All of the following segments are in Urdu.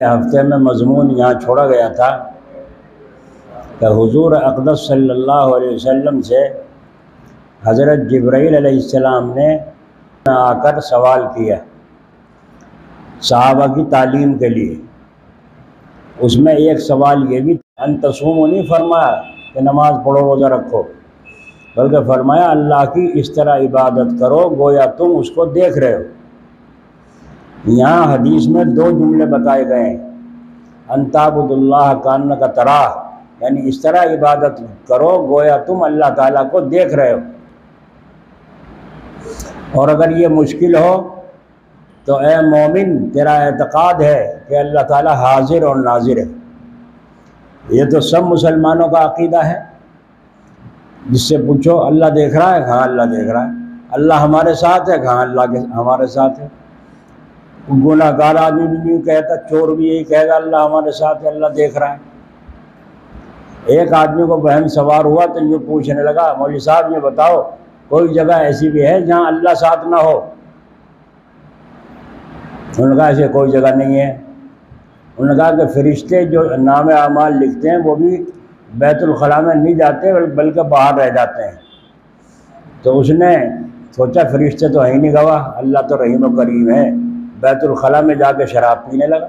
ہفتے میں مضمون یہاں چھوڑا گیا تھا کہ حضور اقدس صلی اللہ علیہ وسلم سے حضرت جبرائیل علیہ السلام نے آ کر سوال کیا صحابہ کی تعلیم کے لیے۔ اس میں ایک سوال یہ بھی ان تصوموا نہیں فرمایا کہ نماز پڑھو روزہ رکھو، بلکہ فرمایا اللہ کی اس طرح عبادت کرو گویا تم اس کو دیکھ رہے ہو۔ یہاں حدیث میں دو جملے بتائے گئے ہیں، ان تعبد اللہ کانک تراہ، یعنی اس طرح عبادت کرو گویا تم اللہ تعالیٰ کو دیکھ رہے ہو۔ اور اگر یہ مشکل ہو تو اے مومن تیرا اعتقاد ہے کہ اللہ تعالیٰ حاضر اور ناظر ہے۔ یہ تو سب مسلمانوں کا عقیدہ ہے۔ جس سے پوچھو اللہ دیکھ رہا ہے؟ ہاں اللہ دیکھ رہا ہے۔ اللہ ہمارے ساتھ ہے؟ ہاں اللہ ہمارے ساتھ ہے۔ گناہ گار آدمی بھی نہیں کہتا، چور بھی یہی کہے گا اللہ ہمارے ساتھ ہے، اللہ دیکھ رہا ہے۔ ایک آدمی کو وہم سوار ہوا تو یہ پوچھنے لگا مولوی صاحب یہ بتاؤ کوئی جگہ ایسی بھی ہے جہاں اللہ ساتھ نہ ہو؟ انہوں نے کہا ایسے کوئی جگہ نہیں ہے۔ انہوں نے کہا کہ فرشتے جو نام اعمال لکھتے ہیں وہ بھی بیت الخلاء میں نہیں جاتے بلکہ باہر رہ جاتے ہیں۔ تو اس نے سوچا فرشتے تو ہے ہی نہیں گواہ، اللہ تو رحیم و کریم ہے، بیت الخلاء میں جا کے شراب پینے لگا۔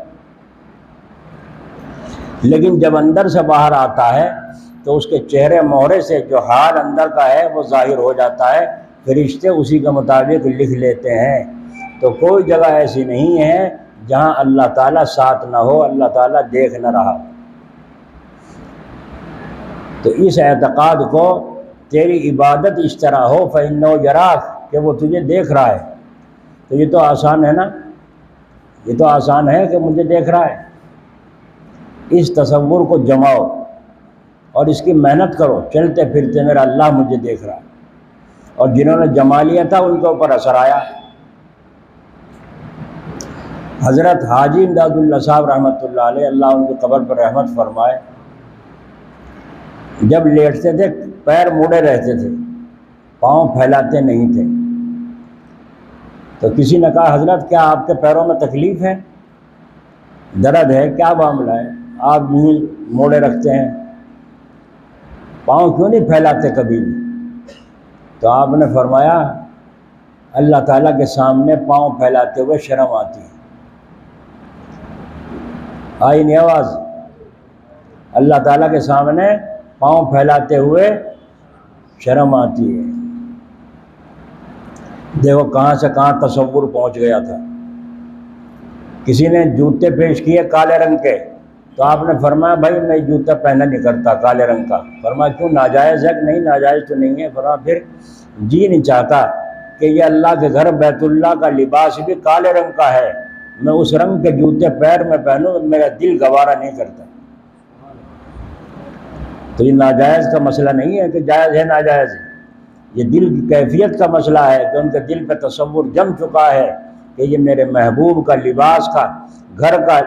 لیکن جب اندر سے باہر آتا ہے تو اس کے چہرے مہرے سے جو حال اندر کا ہے وہ ظاہر ہو جاتا ہے، فرشتے اسی کے مطابق لکھ لیتے ہیں۔ تو کوئی جگہ ایسی نہیں ہے جہاں اللہ تعالیٰ ساتھ نہ ہو، اللہ تعالیٰ دیکھ نہ رہا۔ تو اس اعتقاد کو تیری عبادت اس طرح ہو فإنہ یراک، کہ وہ تجھے دیکھ رہا ہے۔ تو یہ تو آسان ہے نا، یہ تو آسان ہے کہ مجھے دیکھ رہا ہے۔ اس تصور کو جماؤ اور اس کی محنت کرو، چلتے پھرتے میرا اللہ مجھے دیکھ رہا ہے۔ اور جنہوں نے جما لیا تھا ان کے اوپر اثر آیا۔ حضرت حاجی امداد اللہ صاحب رحمۃ اللہ علیہ، اللہ ان کی قبر پر رحمت فرمائے، جب لیٹتے تھے پیر موڑے رہتے تھے، پاؤں پھیلاتے نہیں تھے۔ تو کسی نے کہا حضرت کیا آپ کے پیروں میں تکلیف ہے، درد ہے، کیا معاملہ ہے، آپ یوں موڑے رکھتے ہیں، پاؤں کیوں نہیں پھیلاتے کبھی بھی؟ تو آپ نے فرمایا اللہ تعالیٰ کے سامنے پاؤں پھیلاتے ہوئے شرم آتی ہے۔ آئی نہیں آواز؟ اللہ تعالیٰ کے سامنے پاؤں پھیلاتے ہوئے شرم آتی ہے۔ دیکھو کہاں سے کہاں تصور پہنچ گیا تھا۔ کسی نے جوتے پیش کیے کالے رنگ کے، تو آپ نے فرمایا بھائی میں جوتا پہنا نہیں کرتا کالے رنگ کا۔ فرمایا کیوں ناجائز ہے؟ کہ نہیں ناجائز تو نہیں ہے۔ فرمایا پھر جی نہیں چاہتا کہ یہ اللہ کے گھر بیت اللہ کا لباس بھی کالے رنگ کا ہے، میں اس رنگ کے جوتے پیر میں پہنوں، میرا دل گوارا نہیں کرتا۔ تو یہ ناجائز کا مسئلہ نہیں ہے کہ جائز ہے ناجائز ہے، یہ دل کی کیفیت کا مسئلہ ہے کہ ان کے دل پہ تصور جم چکا ہے کہ یہ میرے محبوب کا لباس کا گھر کا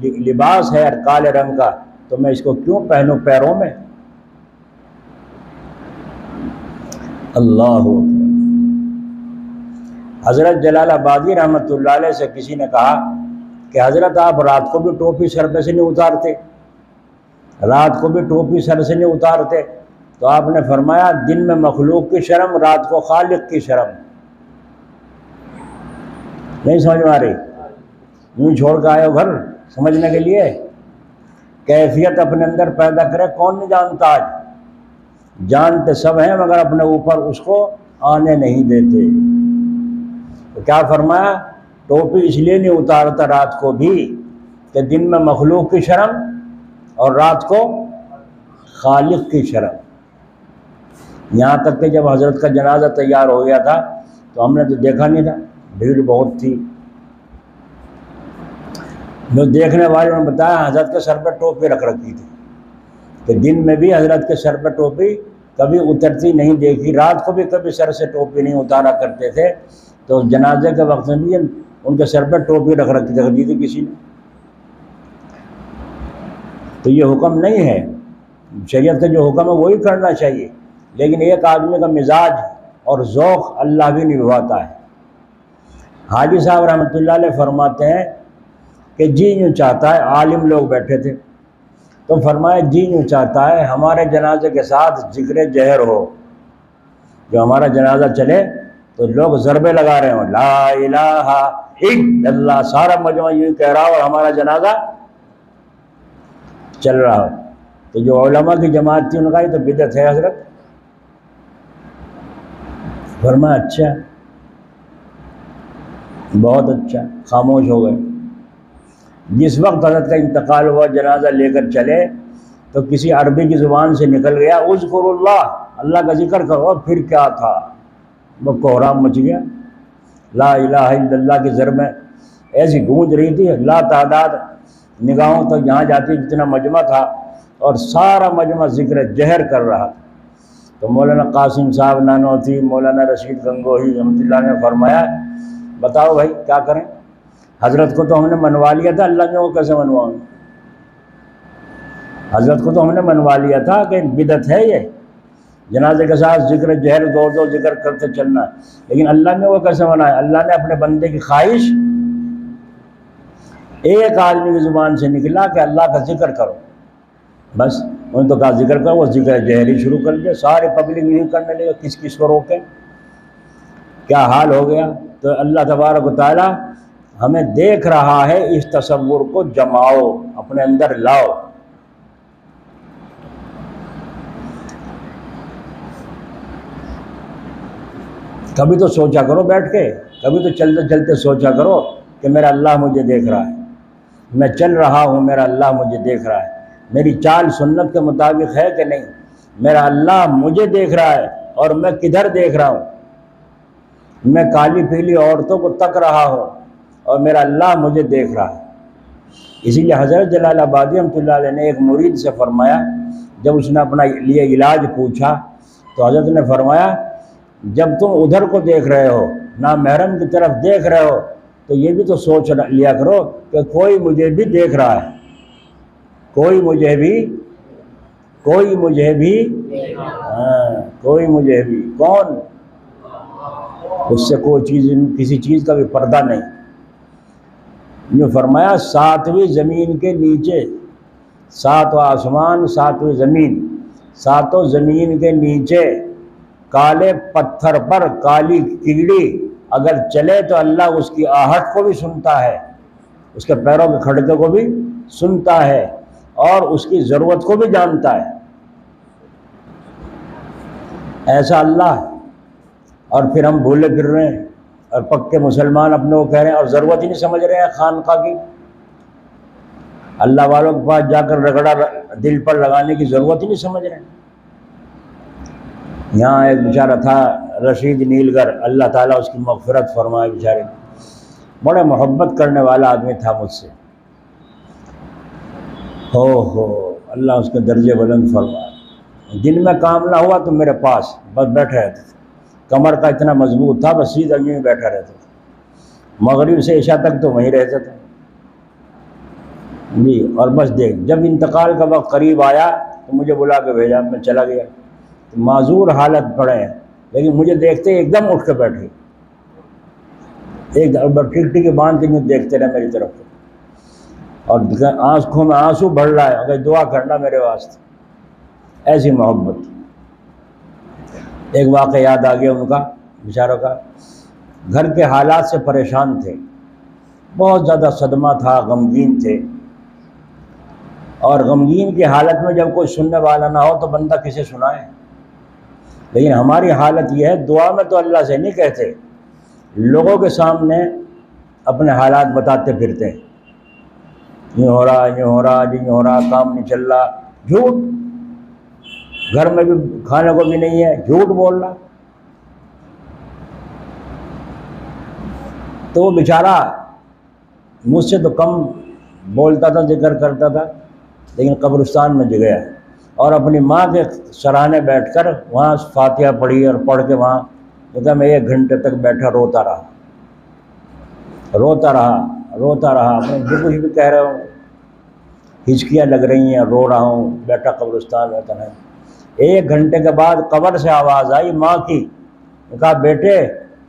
لباس ہے اور کالے رنگ کا، تو میں اس کو کیوں پہنوں پیروں میں؟ اللہ اکبر۔ حضرت جلال آبادی رحمۃ اللہ علیہ سے کسی نے کہا کہ حضرت آپ رات کو بھی ٹوپی سر پہ سے نہیں اتارتے، رات کو بھی ٹوپی سر سے نہیں اتارتے؟ تو آپ نے فرمایا دن میں مخلوق کی شرم، رات کو خالق کی شرم۔ نہیں سمجھ میں آ رہی؟ یوں چھوڑ کے آئے ہو گھر سمجھنے کے لیے؟ کیفیت اپنے اندر پیدا کرے کون نہیں جانتا آج؟ جانتے سب ہیں مگر اپنے اوپر اس کو آنے نہیں دیتے۔ تو کیا فرمایا؟ ٹوپی اس لیے نہیں اتارتا رات کو بھی کہ دن میں مخلوق کی شرم اور رات کو خالق کی شرم۔ یہاں تک کہ جب حضرت کا جنازہ تیار ہو گیا تھا تو ہم نے تو دیکھا نہیں تھا، بھیڑ بہت تھی۔ جو دیکھنے والوں نے بتایا حضرت کے سر پہ ٹوپی رکھ رکھی تھی، کہ دن میں بھی حضرت کے سر پہ ٹوپی کبھی اترتی نہیں دیکھی، رات کو بھی کبھی سر سے ٹوپی نہیں اتارا کرتے تھے۔ تو جنازے کے وقت میں بھی ان کے سر پہ ٹوپی رکھ دی تھی کسی نے۔ تو یہ حکم نہیں ہے، شریعت کا جو حکم ہے وہی کرنا چاہیے، لیکن ایک آدمی کا مزاج اور ذوق اللہ بھی نبھاتا ہے۔ حاجی صاحب رحمۃ اللہ علیہ فرماتے ہیں کہ جی یوں چاہتا ہے، عالم لوگ بیٹھے تھے تو فرمایا جی یوں چاہتا ہے ہمارے جنازے کے ساتھ ذکر جہر ہو، جو ہمارا جنازہ چلے تو لوگ ضربے لگا رہے ہوں، لا الہ الا اللہ، سارا مجمع یوں کہہ رہا ہو اور ہمارا جنازہ چل رہا ہو۔ تو جو علماء کی جماعت تھی انہوں نے کہا یہ تو بدعت ہے حضرت۔ فرمایا اچھا، بہت اچھا، خاموش ہو گئے۔ جس وقت حضرت کا انتقال ہوا، جنازہ لے کر چلے تو کسی عربی کی زبان سے نکل گیا اذکر اللہ، اللہ کا ذکر کرو۔ پھر کیا تھا، وہ کوہرام مچ گیا، لا الہ الا اللہ کی زر میں ایسی گونج رہی تھی، لا تعداد نگاہوں تک جہاں جاتی جتنا مجمع تھا، اور سارا مجمع ذکر جہر کر رہا تھا۔ تو مولانا قاسم صاحب نانوتھی، مولانا رشید گنگوہی رحمۃ اللہ نے فرمایا بتاؤ بھائی کیا کریں، حضرت کو تو ہم نے منوا لیا تھا، اللہ کو کیسے منواؤں؟ حضرت کو تو ہم نے منوا لیا تھا کہ بدعت ہے یہ، جنازے کے ساتھ ذکر جہر دو ذکر کرتے چلنا، لیکن اللہ نے وہ کیسے منایا؟ اللہ نے اپنے بندے کی خواہش ایک آدمی کی زبان سے نکلا کہ اللہ کا ذکر کرو، بس انہوں نے تو کہا ذکر کرو، وہ ذکر جہری شروع کر دیا، سارے پبلک یوں کرنے لگے، کس کو روکیں؟ کیا حال ہو گیا؟ تو اللہ تبارک و تعالی ہمیں دیکھ رہا ہے، اس تصور کو جماؤ، اپنے اندر لاؤ۔ کبھی تو سوچا کرو بیٹھ کے، کبھی تو چلتے چلتے سوچا کرو کہ میرا اللہ مجھے دیکھ رہا ہے، میں چل رہا ہوں، میرا اللہ مجھے دیکھ رہا ہے، میری چال سنت کے مطابق ہے کہ نہیں، میرا اللہ مجھے دیکھ رہا ہے، اور میں کدھر دیکھ رہا ہوں؟ میں کالی پیلی عورتوں کو تک رہا ہوں اور میرا اللہ مجھے دیکھ رہا ہے۔ اسی لیے حضرت جلال آبادی رحمۃ اللہ علیہ نے ایک مرید سے فرمایا، جب اس نے اپنا لیے علاج پوچھا تو حضرت نے فرمایا جب تم ادھر کو دیکھ رہے ہو، نامحرم کی طرف دیکھ رہے ہو، تو یہ بھی تو سوچ لیا کرو کہ کوئی مجھے بھی دیکھ رہا ہے، کوئی مجھے بھی کوئی مجھے بھی کون؟ اس سے کوئی چیز، کسی چیز کا بھی پردہ نہیں۔ یہ فرمایا ساتویں زمین کے نیچے، ساتواں آسمان، ساتویں زمین، ساتوں زمین کے نیچے کالے پتھر پر کالی کیڑی اگر چلے تو اللہ اس کی آہٹ کو بھی سنتا ہے، اس کے پیروں کے کھڑکے کو بھی سنتا ہے، اور اس کی ضرورت کو بھی جانتا ہے۔ ایسا اللہ، اور پھر ہم بھولے پھر رہے ہیں، اور پکے مسلمان اپنے کو کہہ رہے ہیں، اور ضرورت ہی نہیں سمجھ رہے ہیں خانقاہ کی۔ اللہ والوں کے پاس جا کر رگڑا دل پر لگانے کی ضرورت ہی نہیں سمجھ رہے ہیں۔ یہاں ایک بیچارہ تھا رشید نیلگر، اللہ تعالیٰ اس کی مغفرت فرمائے، بیچارے بڑے محبت کرنے والا آدمی تھا مجھ سے، ہو اللہ اس کے درجے بلند فرمائے۔ دن میں کام نہ ہوا تو میرے پاس بس بیٹھے رہتے تھے، کمر کا اتنا مضبوط تھا، بس سیدھا یوں بیٹھا رہتا تھا، مغرب سے عشاء تک تو وہیں رہتا تھا جی۔ اور بس دیکھ، جب انتقال کا وقت قریب آیا تو مجھے بلا کے بھیجا، میں چلا گیا، معذور حالت پڑے ہیں، لیکن مجھے دیکھتے ایک دم اٹھ کے بیٹھے، ایک دم ٹک ٹکی باندھ کے دیکھتے رہے میری طرف، اور آنکھوں میں آنسو بڑھ رہا ہے، اگر دعا کرنا میرے واسطے، ایسی محبت۔ ایک واقعہ یاد آ گیا ان کا، بیچاروں کا، گھر کے حالات سے پریشان تھے، بہت زیادہ صدمہ تھا، غمگین تھے، اور غمگین کی حالت میں جب کوئی سننے والا نہ ہو تو بندہ کسے سنائے؟ لیکن ہماری حالت یہ ہے، دعا میں تو اللہ سے نہیں کہتے، لوگوں کے سامنے اپنے حالات بتاتے پھرتے ہیں، یوں ہو رہا، یوں ہو رہا، یوں ہو رہا، کام نہیں چل رہا، جھوٹ، گھر میں بھی کھانے کو بھی نہیں ہے، جھوٹ بول رہا۔ تو وہ بیچارہ مجھ سے تو کم بولتا تھا، ذکر کرتا تھا، لیکن قبرستان میں گیا اور اپنی ماں کے سرانے بیٹھ کر وہاں فاتحہ پڑھی، اور پڑھ کے وہاں کہا میں 1 گھنٹے تک بیٹھا روتا رہا، میں جو کچھ بھی کہہ رہا ہوں، ہچکیاں لگ رہی ہیں، رو رہا ہوں، بیٹھا قبرستان میں تنہا۔ 1 گھنٹے کے بعد قبر سے آواز آئی ماں کی، کہا بیٹے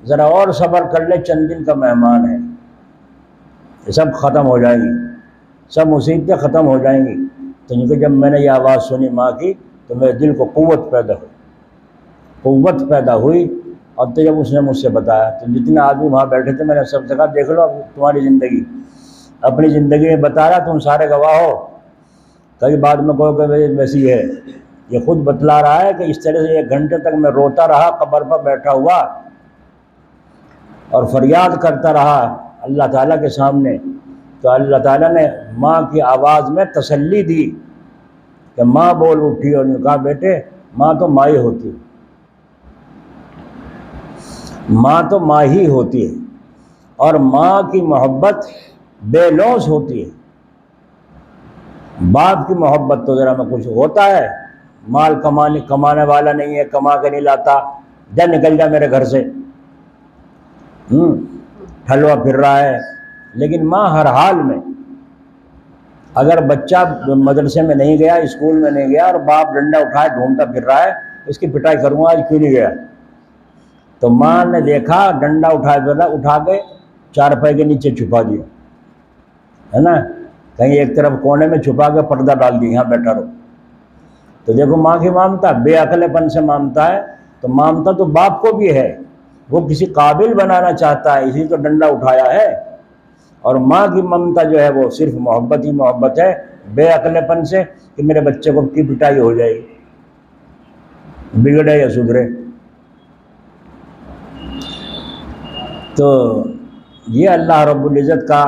ذرا اور صبر کر لے، چند دن کا مہمان ہے۔ یہ سب ختم ہو جائیں گی، سب مصیبتیں ختم ہو جائیں گی۔ تو ان کو جب میں نے یہ آواز سنی ماں کی تو میرے دل کو قوت پیدا ہوئی۔ اب تو جب اس نے مجھ سے بتایا تو جتنے آدمی وہاں بیٹھے تھے میں نے سب سے کہا دیکھ لو تمہاری زندگی، اپنی زندگی میں بتا رہا، تم سارے گواہ ہو۔ کئی بات میں کہو کہ ویسی ہے، یہ خود بتلا رہا ہے کہ اس طرح سے 1 گھنٹے تک میں روتا رہا قبر پر بیٹھا ہوا اور فریاد کرتا رہا اللہ تعالیٰ کے سامنے، تو اللہ تعالیٰ نے ماں کی آواز میں تسلی دی کہ ماں بول اٹھی اور نے کہا بیٹے ماں تو ماں ہی ہوتی ہے، ماں تو ماں ہی ہوتی ہے، اور ماں کی محبت بے لوث ہوتی ہے۔ باپ کی محبت تو ذرا میں کچھ ہوتا ہے، مال کمانے والا نہیں ہے، کما کے نہیں لاتا، جا نکل جا میرے گھر سے، ٹھلوا پھر رہا ہے۔ لیکن ماں ہر حال میں، اگر بچہ مدرسے میں نہیں گیا، اسکول میں نہیں گیا، اور باپ ڈنڈا اٹھائے ڈھونڈتا پھر رہا ہے، اس کی پٹائی کروں گا آج کیوں نہیں گیا، تو ماں نے دیکھا ڈنڈا اٹھائے پھر رہا، اٹھا کے چارپائی کے نیچے چھپا دیا ہے نا، کہیں ایک طرف کونے میں چھپا کے پردہ ڈال دی، یہاں بیٹھا رہو۔ تو دیکھو ماں کی مامتا، بے عقل پن سے مامتا ہے، تو مامتا تو باپ کو بھی ہے، وہ کسی قابل بنانا چاہتا ہے، اسی تو ڈنڈا اٹھایا ہے۔ اور ماں کی ممتا جو ہے وہ صرف محبت ہی محبت ہے، بے عقل پن سے کہ میرے بچے کو کی پٹائی ہو جائے گی، بگڑے یا سدھرے۔ تو یہ اللہ رب العزت کا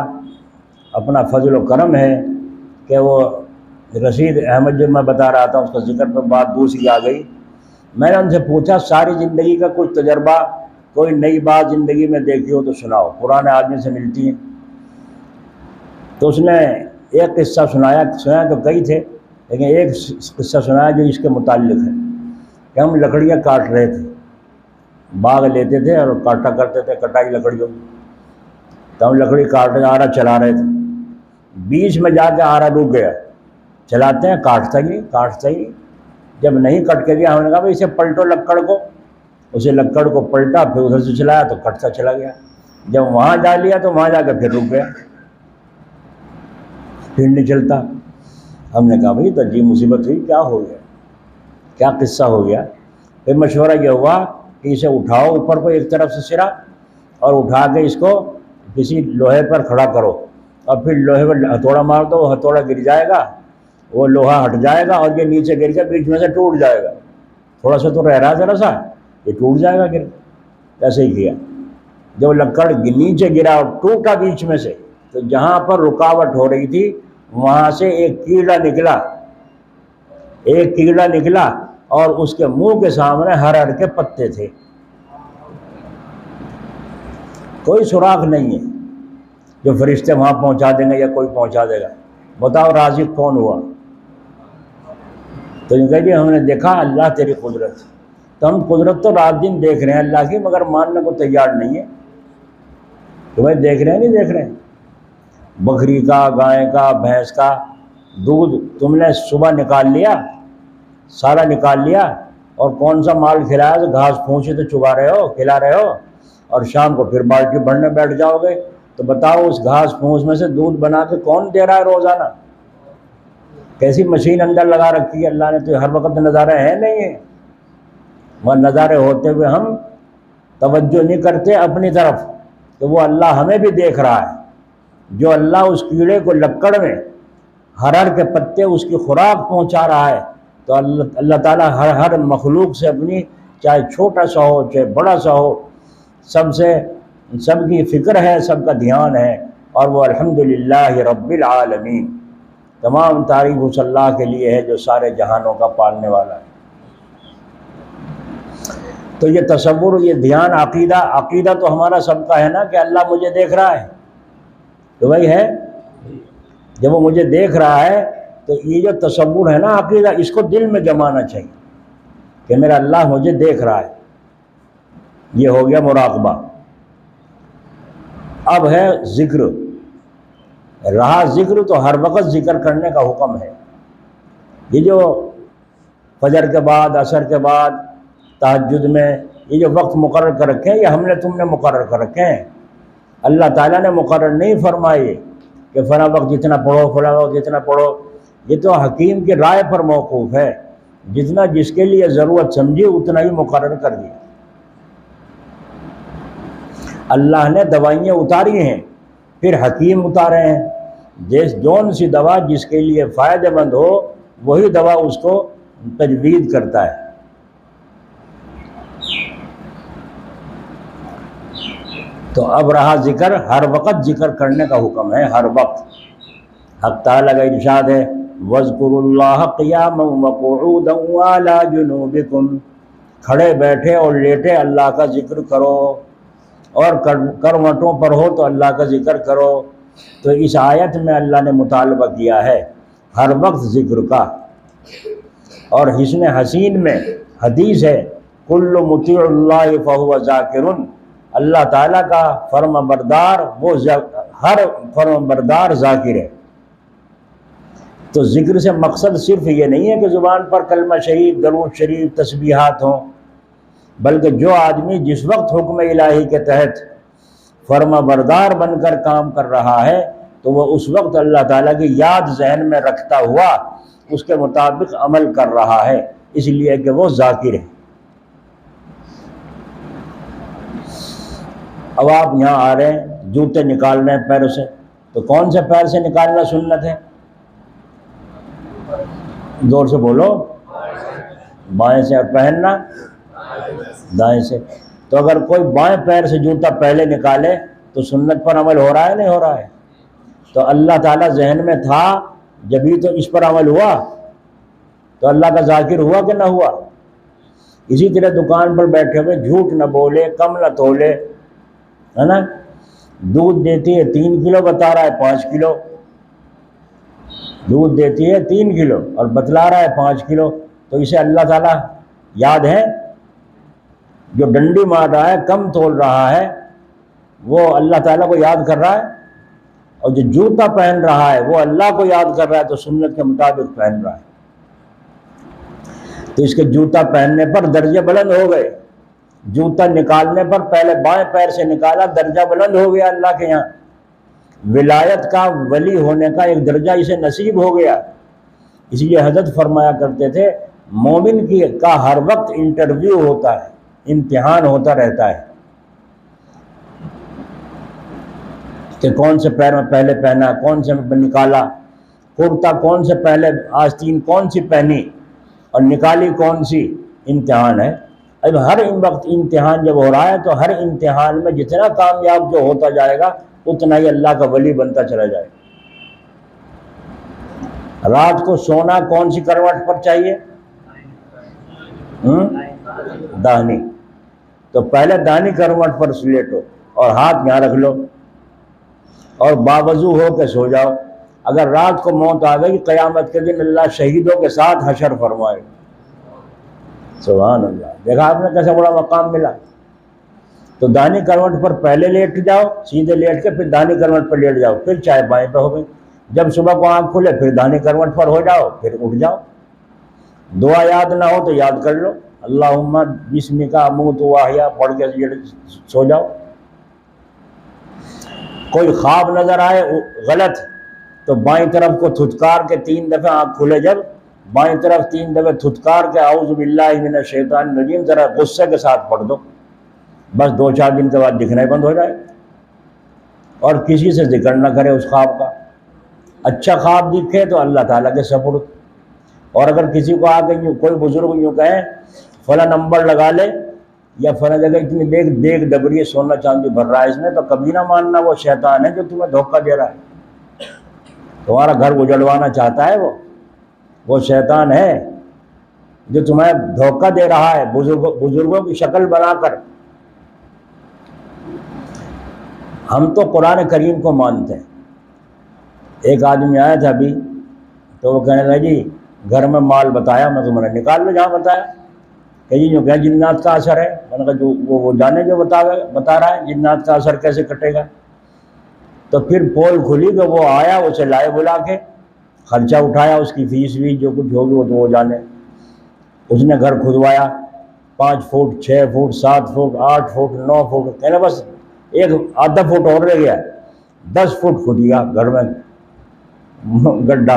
اپنا فضل و کرم ہے کہ وہ رشید احمد جو میں بتا رہا تھا اس کا ذکر پہ بات دوسری آ گئی۔ میں نے ان سے پوچھا ساری زندگی کا کچھ تجربہ، کوئی نئی بات زندگی میں دیکھی ہو تو سناؤ، پرانے آدمی سے ملتی ہیں۔ تو اس نے ایک قصہ سنایا تو کئی تھے، لیکن ایک قصہ سنایا جو اس کے متعلق ہے کہ ہم لکڑیاں کاٹ رہے تھے، باغ لیتے تھے اور کاٹا کرتے تھے، کٹائی لکڑیوں، تو ہم لکڑی کاٹتے آرا چلا رہے تھے، بیچ میں جا کے آرا رک گیا، چلاتے ہیں کاٹتا ہی جب نہیں کٹ کے گیا ہم نے کہا بھائی اسے پلٹو لکڑ کو، اسے لکڑ کو پلٹا، پھر ادھر سے چلایا تو کٹتا چلا گیا، جب وہاں جا لیا تو وہاں جا کے پھر رک گیا، پھر نہیں چلتا۔ ہم نے کہا بھائی تو عجیب مصیبت ہوئی، کیا ہو گیا، کیا قصہ ہو گیا؟ پھر مشورہ یہ ہوا کہ اسے اٹھاؤ اوپر کو ایک طرف سے سرا، اور اٹھا کے اس کو کسی لوہے پر کھڑا کرو، اور پھر لوہے پر ہتھوڑا مار دو، وہ ہتھوڑا گر جائے گا، وہ لوہا ہٹ جائے گا، اور یہ نیچے گر کے بیچ میں سے ٹوٹ جائے گا، تھوڑا سا تو رہ رہا ہے ذرا سا، یہ ٹوٹ جائے گا گر۔ ایسے ہی کیا، جب لکڑ نیچے گرا اور ٹوٹا بیچ میں سے، تو جہاں پر رکاوٹ ہو رہی تھی وہاں سے ایک کیڑا نکلا اور اس کے منہ کے سامنے ہر کے پتے تھے، کوئی سراغ نہیں ہے جو فرشتے وہاں پہنچا دیں گے یا کوئی پہنچا دے گا، بتاؤ رازق کون ہوا؟ تو ان کہ ہم نے دیکھا اللہ تیری قدرت، تو ہم قدرت تو رات دن دیکھ رہے ہیں اللہ کی، مگر ماننے کو تیار نہیں ہے کہ بھائی دیکھ رہے ہیں نہیں دیکھ رہے ہیں۔ بکری کا، گائے کا، بھینس کا دودھ تم نے صبح نکال لیا، سارا نکال لیا، اور کون سا مال کھلایا تو گھاس پھونسی تو چگا رہے ہو، کھلا رہے ہو، اور شام کو پھر بالٹی بھرنے بیٹھ جاؤ گے، تو بتاؤ اس گھاس پھونس میں سے دودھ بنا کے کون دے رہا ہے روزانہ؟ کیسی مشین اندر لگا رکھی ہے اللہ نے، تو ہر وقت نظارے ہیں نہیں ہے، وہ نظارے ہوتے ہوئے ہم توجہ نہیں کرتے اپنی طرف کہ وہ اللہ ہمیں بھی دیکھ رہا ہے۔ جو اللہ اس کیڑے کو لکڑ میں ہرر کے پتے اس کی خوراک پہنچا رہا ہے، تو اللہ تعالیٰ ہر مخلوق سے اپنی، چاہے چھوٹا سا ہو چاہے بڑا سا ہو، سب کی فکر ہے، سب کا دھیان ہے، اور وہ الحمدللہ رب العالمین، تمام تعریف اس اللہ کے لیے ہے جو سارے جہانوں کا پالنے والا ہے۔ تو یہ تصور، یہ دھیان، عقیدہ تو ہمارا سب کا ہے نا کہ اللہ مجھے دیکھ رہا ہے، تو وہی ہے، جب وہ مجھے دیکھ رہا ہے تو یہ جو تصور ہے نا عقیدہ، اس کو دل میں جمانا چاہیے کہ میرا اللہ مجھے دیکھ رہا ہے۔ یہ ہو گیا مراقبہ۔ اب ہے ذکر، رہا ذکر تو ہر وقت ذکر کرنے کا حکم ہے۔ یہ جو فجر کے بعد، عصر کے بعد، تہجد میں یہ جو وقت مقرر کر رکھے ہیں، یہ ہم نے تم نے مقرر کر رکھے ہیں، اللہ تعالیٰ نے مقرر نہیں فرمائی کہ فلاں وقت جتنا پڑھو، فلاں وقت جتنا پڑھو، یہ تو حکیم کی رائے پر موقوف ہے، جتنا جس کے لیے ضرورت سمجھی اتنا ہی مقرر کر دیا۔ اللہ نے دوائیاں اتاری ہیں، پھر حکیم اتارے ہیں، جون سی دوا جس کے لیے فائدہ مند ہو وہی دوا اس کو تجویز کرتا ہے۔ تو اب رہا ذکر، ہر وقت ذکر کرنے کا حکم ہے، ہر وقت۔ حق تعالیٰ کا ارشاد ہے وَاذْكُرُوا اللَّهَ قِيَامًا وَقُعُودًا وَعَلَىٰ جُنُوبِكُمْ، کھڑے بیٹھے اور لیٹے اللہ کا ذکر کرو، اور کروٹوں پر ہو تو اللہ کا ذکر کرو۔ تو اس آیت میں اللہ نے مطالبہ کیا ہے ہر وقت ذکر کا۔ اور حسن حسین میں حدیث ہے کل مطیع اللہ فہو ذاکر، اللہ تعالیٰ کا فرما بردار وہ ہر فرما بردار ذاکر ہے۔ تو ذکر سے مقصد صرف یہ نہیں ہے کہ زبان پر کلمہ شریف، درود شریف، تسبیحات ہوں، بلکہ جو آدمی جس وقت حکم الہی کے تحت فرما بردار بن کر کام کر رہا ہے تو وہ اس وقت اللہ تعالیٰ کی یاد ذہن میں رکھتا ہوا اس کے مطابق عمل کر رہا ہے، اس لیے کہ وہ ذاکر ہے۔ اب آپ یہاں آ رہے ہیں، جوتے نکال رہے ہیں پیروں سے، تو کون سے پیر سے نکالنا سنت ہے؟ زور سے بولو، بائیں سے، اور پہننا دائیں سے۔ تو اگر کوئی بائیں پیر سے جوتا پہلے نکالے تو سنت پر عمل ہو رہا ہے نہیں ہو رہا ہے؟ تو اللہ تعالیٰ ذہن میں تھا جبھی تو اس پر عمل ہوا، تو اللہ کا ذاکر ہوا کہ نہ ہوا؟ اسی طرح دکان پر بیٹھے ہوئے جھوٹ نہ بولے، کم نہ تولے، ہے نا؟ دودھ دیتی ہے 3 کلو، بتا رہا ہے 5 کلو، دودھ دیتی ہے 3 کلو اور بتلا رہا ہے 5 کلو، تو اسے اللہ تعالیٰ یاد ہے؟ جو ڈنڈی مار رہا ہے، کم تول رہا ہے، وہ اللہ تعالیٰ کو یاد کر رہا ہے؟ اور جو جوتا پہن رہا ہے وہ اللہ کو یاد کر رہا ہے، تو سنت کے مطابق پہن رہا ہے۔ تو اس کے جوتا پہننے پر درجے بلند ہو گئے، جوتا نکالنے پر پہلے بائیں پیر سے نکالا، درجہ بلند ہو گیا اللہ کے یہاں، ولایت کا، ولی ہونے کا ایک درجہ اسے نصیب ہو گیا۔ اس لیے حضرت فرمایا کرتے تھے مومن کا ہر وقت انٹرویو ہوتا ہے، امتحان ہوتا رہتا ہے کہ کون سے پیر میں پہلے پہنا، کون سے میں نکالا، کرتا کون سے پہلے، آستین کون سی پہنی اور نکالی کون سی، امتحان ہے۔ اب ہر وقت امتحان جب ہو رہا ہے تو ہر امتحان میں جتنا کامیاب جو ہوتا جائے گا اتنا ہی اللہ کا ولی بنتا چلا جائے گا۔ رات کو سونا کون سی کروٹ پر چاہیے؟ داہنی، تو پہلے داہنی کروٹ پر لیٹو اور ہاتھ یہاں رکھ لو اور باوضو ہو کے سو جاؤ۔ اگر رات کو موت آ گئی قیامت کے دن اللہ شہیدوں کے ساتھ حشر فرمائے۔ سبحان اللہ، دیکھا آپ نے کیسا بڑا مقام ملا۔ تو داہنی کروٹ پر پہلے لیٹ جاؤ، سیدھے لیٹ کے پھر داہنی کروٹ پر لیٹ جاؤ، پھر چائے بائیں پہ ہو گئی، جب صبح کو آنکھ کھلے پھر داہنی کروٹ پر ہو جاؤ، پھر اٹھ جاؤ۔ دعا یاد نہ ہو تو یاد کر لو، اللہم بسمک اموت واحیا پڑھ کے سو جاؤ۔ کوئی خواب نظر آئے غلط تو بائیں طرف کو تھتکار کے 3 دفعہ آنکھ کھلے، جب بائیں طرف 3 دفعہ تھتکار کے اعوذ باللہ من الشیطان الرجیم ذرا غصے کے ساتھ پڑھ دو، بس 2-4 دن کے بعد دکھنا ہی بند ہو جائے۔ اور کسی سے ذکر نہ کرے اس خواب کا، اچھا خواب دکھے تو اللہ تعالیٰ کے سپرد۔ اور اگر کسی کو آ کے کوئی بزرگ یوں کہیں فلاں نمبر لگا لے یا فلاں جگہ اتنی دیکھ ڈبری ہے، سونا چاندی بھر رہا ہے اس میں، تو کبھی نہ ماننا وہ شیطان ہے جو تمہیں دھوکہ دے رہا ہے، تمہارا گھر اجڑوانا چاہتا ہے، وہ شیطان ہے جو تمہیں دھوکہ دے رہا ہے بزرگوں کی شکل بنا کر۔ ہم تو قرآن کریم کو مانتے ہیں۔ ایک آدمی آیا تھا ابھی تو وہ کہنے لگا جی گھر میں مال بتایا، میں تمہیں نکال لو جہاں بتایا، کہ جی جو کہ جنات کا اثر ہے، میں نے کہا جو وہ جانے جو بتا رہا ہے جنات کا اثر کیسے کٹے گا۔ تو پھر پول کھلی کہ وہ آیا، اسے لائے بلا کے، خرچہ اٹھایا، اس کی فیس بھی جو کچھ ہوگی وہ تو وہ جانے۔ اس نے گھر کھدوایا 5 foot 6 foot 7 foot 8 foot 9 foot, کہنا بس ایک آدھا فٹ اور رہ گیا، 10 فٹ کھود گیا گھر میں گڈھا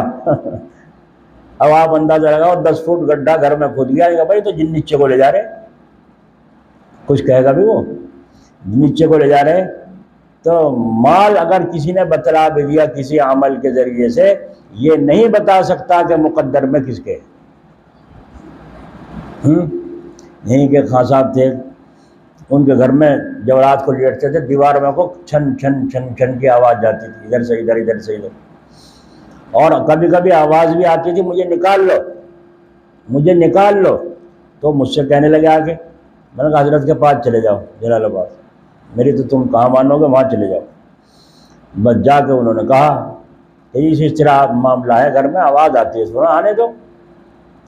اب آپ اندازہ لگاؤ 10 فٹ گڈھا گھر میں کھود گیا، بھائی تو جن نیچے کو لے جا رہے، کچھ کہے گا بھی وہ نیچے کو لے جا رہے۔ تو مال اگر کسی نے بتلا بھی دیا کسی عمل کے ذریعے سے، یہ نہیں بتا سکتا کہ مقدر میں کس کے۔ یہیں کے خان صاحب تھے، ان کے گھر میں جب رات کو لیٹتے تھے دیوار میں کو چھن چھن چھن چھن کی آواز جاتی تھی، ادھر سے ادھر ادھر سے ادھر، اور کبھی کبھی آواز بھی آتی تھی مجھے نکال لو مجھے نکال لو۔ تو مجھ سے کہنے لگے آ کے، میں نے کہا حضرت کے پاس چلے جاؤ جلال آباد، میری تو تم کہاں مانو گے، وہاں چلے جاؤ۔ بس جا کے انہوں نے کہا کہ اس طرح معاملہ ہے، گھر میں آواز آتی ہے، سنا آنے دو،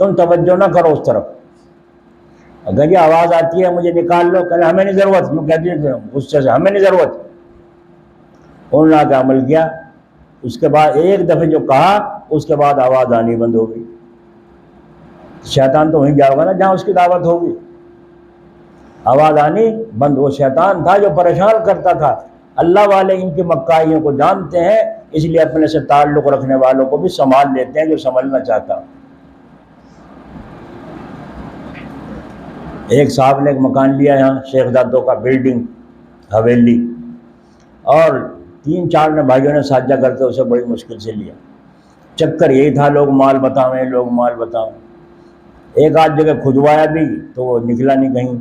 تم توجہ نہ کرو اس طرف، اگر یہ آواز آتی ہے مجھے نکال لو، کہنے ہمیں نہیں ضرورت، یوں کہتی ہے غصے سے، ہمیں نہیں ضرورت۔ انہوں نے آ کے عمل کیا، اس کے بعد ایک دفعہ جو کہا اس کے بعد آواز آنی بند ہو گئی۔ شیطان تو وہیں گیا ہوگا نا جہاں اس کی دعوت ہوگی، آواز آنی بند۔ وہ شیطان تھا جو پریشان کرتا تھا۔ اللہ والے ان کی مکائیوں کو جانتے ہیں، اس لیے اپنے سے تعلق رکھنے والوں کو بھی سنبھال لیتے ہیں جو سنبھلنا چاہتا ہوں۔ ایک صاحب نے ایک مکان لیا یہاں شیخ دادوں کا، بلڈنگ حویلی، اور 3-4 نے بھائیوں نے ساتھ جا کرتے اسے بڑی مشکل سے لیا۔ چکر یہی تھا لوگ مال بتاویں لوگ مال بتاویں۔ ایک آدھ جگہ کھدوایا بھی تو وہ نکلا نہیں کہیں،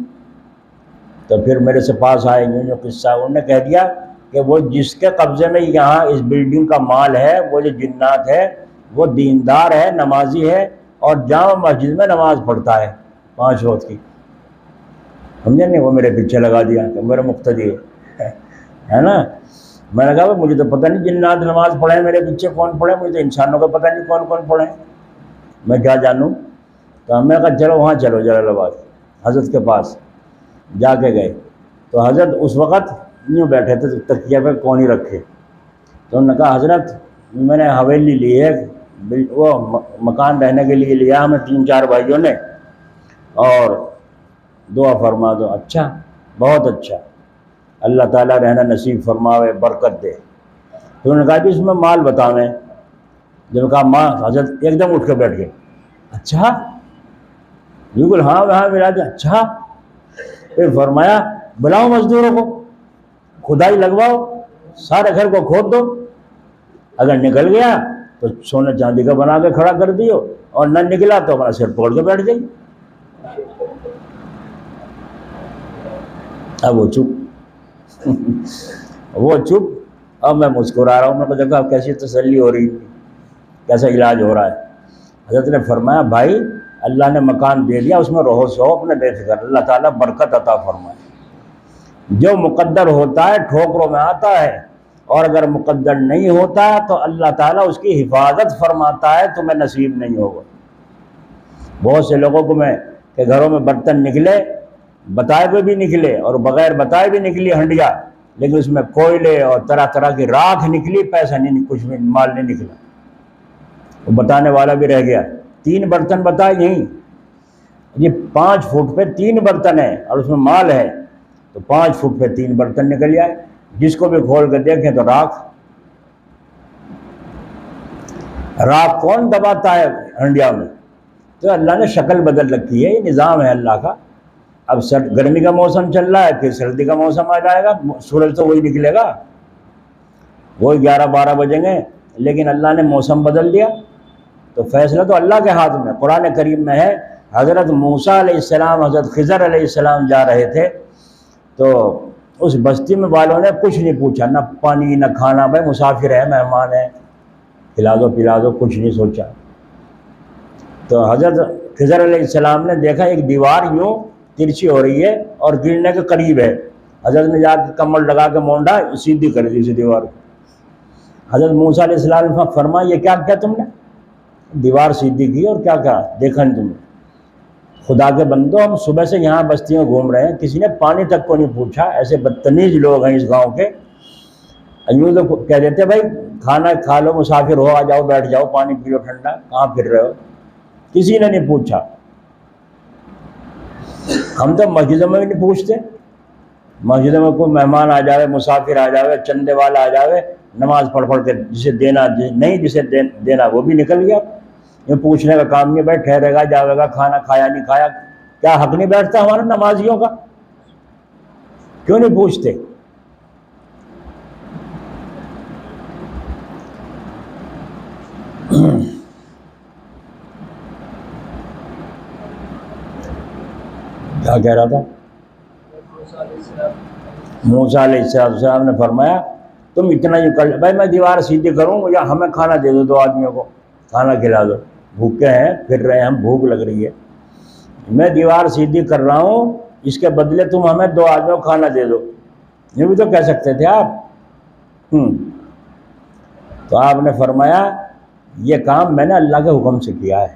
تو پھر میرے سے پاس آئے جو قصہ، انہوں نے کہہ دیا کہ وہ جس کے قبضے میں یہاں اس بلڈنگ کا مال ہے، وہ جو جنات ہے، وہ دیندار ہے، نمازی ہے، اور جامع مسجد میں نماز پڑھتا ہے 5 وقت کی، سمجھے نہیں؟ وہ میرے پیچھے لگا دیا کہ میرا مقتدی ہے نا۔ میں نے کہا مجھے تو پتہ نہیں جنات نماز پڑھیں، میرے پیچھے کون پڑھے، مجھے تو انسانوں کا پتہ نہیں کون کون پڑھیں، میں کیا جانوں۔ تو ہم نے کہا چلو وہاں چلو جلال آباد حضرت کے پاس، جا کے گئے تو حضرت اس وقت یوں بیٹھے تھے تکیہ پہ کونی رکھے، تو انہوں نے کہا حضرت میں نے حویلی لی ہے، وہ مکان رہنے کے لیے لیا ہمیں 3-4 بھائیوں نے، اور دعا فرما دو۔ اچھا، بہت اچھا، اللہ تعالیٰ رہنا نصیب فرماوے، برکت دے۔ تو انہوں نے کہا کہ اس میں مال بتاویں۔ جب کہا ماں، حضرت ایک دم اٹھ کے بیٹھ گئے، اچھا بالکل، ہاں وہاں ملا دیا، اچھا۔ پھر فرمایا بلاؤ مزدوروں کو، کھدائی لگواؤ، سارے گھر کو کھود دو، اگر نکل گیا تو سونے چاندی کا بنا کے کھڑا کر دیو، اور نہ نکلا تو اپنا سر توڑ کے بیٹھ جائیے۔ اب وہ چپ وہ چپ، اب میں مسکرا رہا ہوں، میں کو دیکھا کیسی تسلی ہو رہی، کیسا علاج ہو رہا ہے۔ حضرت نے فرمایا بھائی اللہ نے مکان دے دیا، اس میں رہو سو اپنے بے فکر، اللہ تعالیٰ برکت عطا فرمائے۔ جو مقدر ہوتا ہے ٹھوکروں میں آتا ہے، اور اگر مقدر نہیں ہوتا تو اللہ تعالیٰ اس کی حفاظت فرماتا ہے، تمہیں نصیب نہیں ہوگا۔ بہت سے لوگوں کو میں کہ گھروں میں برتن نکلے، بتائے ہوئے بھی نکلے اور بغیر بتائے بھی نکلی ہنڈیا، لیکن اس میں کوئلے اور طرح طرح کی راکھ نکلی، پیسہ نہیں، کچھ بھی مال نہیں نکلا، وہ بتانے والا بھی رہ گیا۔ 3 برتن بتائے یہیں، یہ 5 فٹ پہ 3 برتن ہیں اور اس میں مال ہے، تو 5 فٹ پہ 3 برتن نکل جائے، جس کو بھی کھول کے دیکھیں تو راکھ کون دباتا ہے ہنڈیا میں؟ تو اللہ نے شکل بدل رکھی ہے، یہ نظام ہے اللہ کا۔ اب گرمی کا موسم چل رہا ہے، پھر سردی کا موسم آ جائے گا، سورج تو وہی نکلے گا، وہی 11-12 بجیں گے، لیکن اللہ نے موسم بدل دیا، تو فیصلہ تو اللہ کے ہاتھ میں۔ قرآن کریم میں ہے حضرت موسیٰ علیہ السلام حضرت خضر علیہ السلام جا رہے تھے، تو اس بستی میں والوں نے کچھ نہیں پوچھا، نہ پانی نہ کھانا، بھائی مسافر ہے، مہمان ہے، کھلا دو پلا دو، کچھ نہیں سوچا۔ تو حضرت خضر علیہ السلام نے دیکھا ایک دیوار یوں ترچھی ہو رہی ہے اور گرنے کے قریب ہے، حضرت نے جا کے کمر لگا کے مونڈا سیدھی کر دی اسی دیوار کو۔ حضرت موسیٰ علیہ السلام نے فرمایا یہ کیا کیا تم نے؟ دیوار سیدھی کی اور کیا کیا دیکھا تم نے؟ خدا کے بندو، ہم صبح سے یہاں بستیوں گھوم رہے ہیں، کسی نے پانی تک کو نہیں پوچھا، ایسے بدتمیز لوگ ہیں اس گاؤں کے، یوں تو کہہ دیتے بھائی کھانا کھا لو، مسافر ہو، آ جاؤ بیٹھ جاؤ، پانی پی لو ٹھنڈا، کہاں پھر رہے ہو؟ کسی نے نہیں پوچھا۔ ہم تو مسجدوں میں بھی نہیں پوچھتے، مسجد میں کوئی مہمان آ جاوے، مسافر آ جاوے، چندے والا آ جاوے، نماز پڑھ کے جسے دینا نہیں، جسے دینا وہ بھی نکل گیا۔ یہ پوچھنے کا کام نہیں، بھائی ٹھہرے گا، جاوے گا، کھانا کھایا نہیں کھایا، کیا حق نہیں بیٹھتا ہمارا نمازیوں کا؟ کیوں نہیں پوچھتے؟ کیا کہہ رہا تھا؟ موسیٰ علیہ السلام نے فرمایا تم اتنا ہی کر، بھائی میں دیوار سیدھی کروں یا ہمیں کھانا دے دو، دو آدمیوں کو کھانا کھلا دو، بھوکے ہیں، پھر رہے ہیں ہم، بھوک لگ رہی ہے، میں دیوار سیدھی کر رہا ہوں، اس کے بدلے تم ہمیں دو آدمیوں کو کھانا دے دو، یہ بھی تو کہہ سکتے تھے آپ۔ تو آپ نے فرمایا یہ کام میں نے اللہ کے حکم سے کیا ہے۔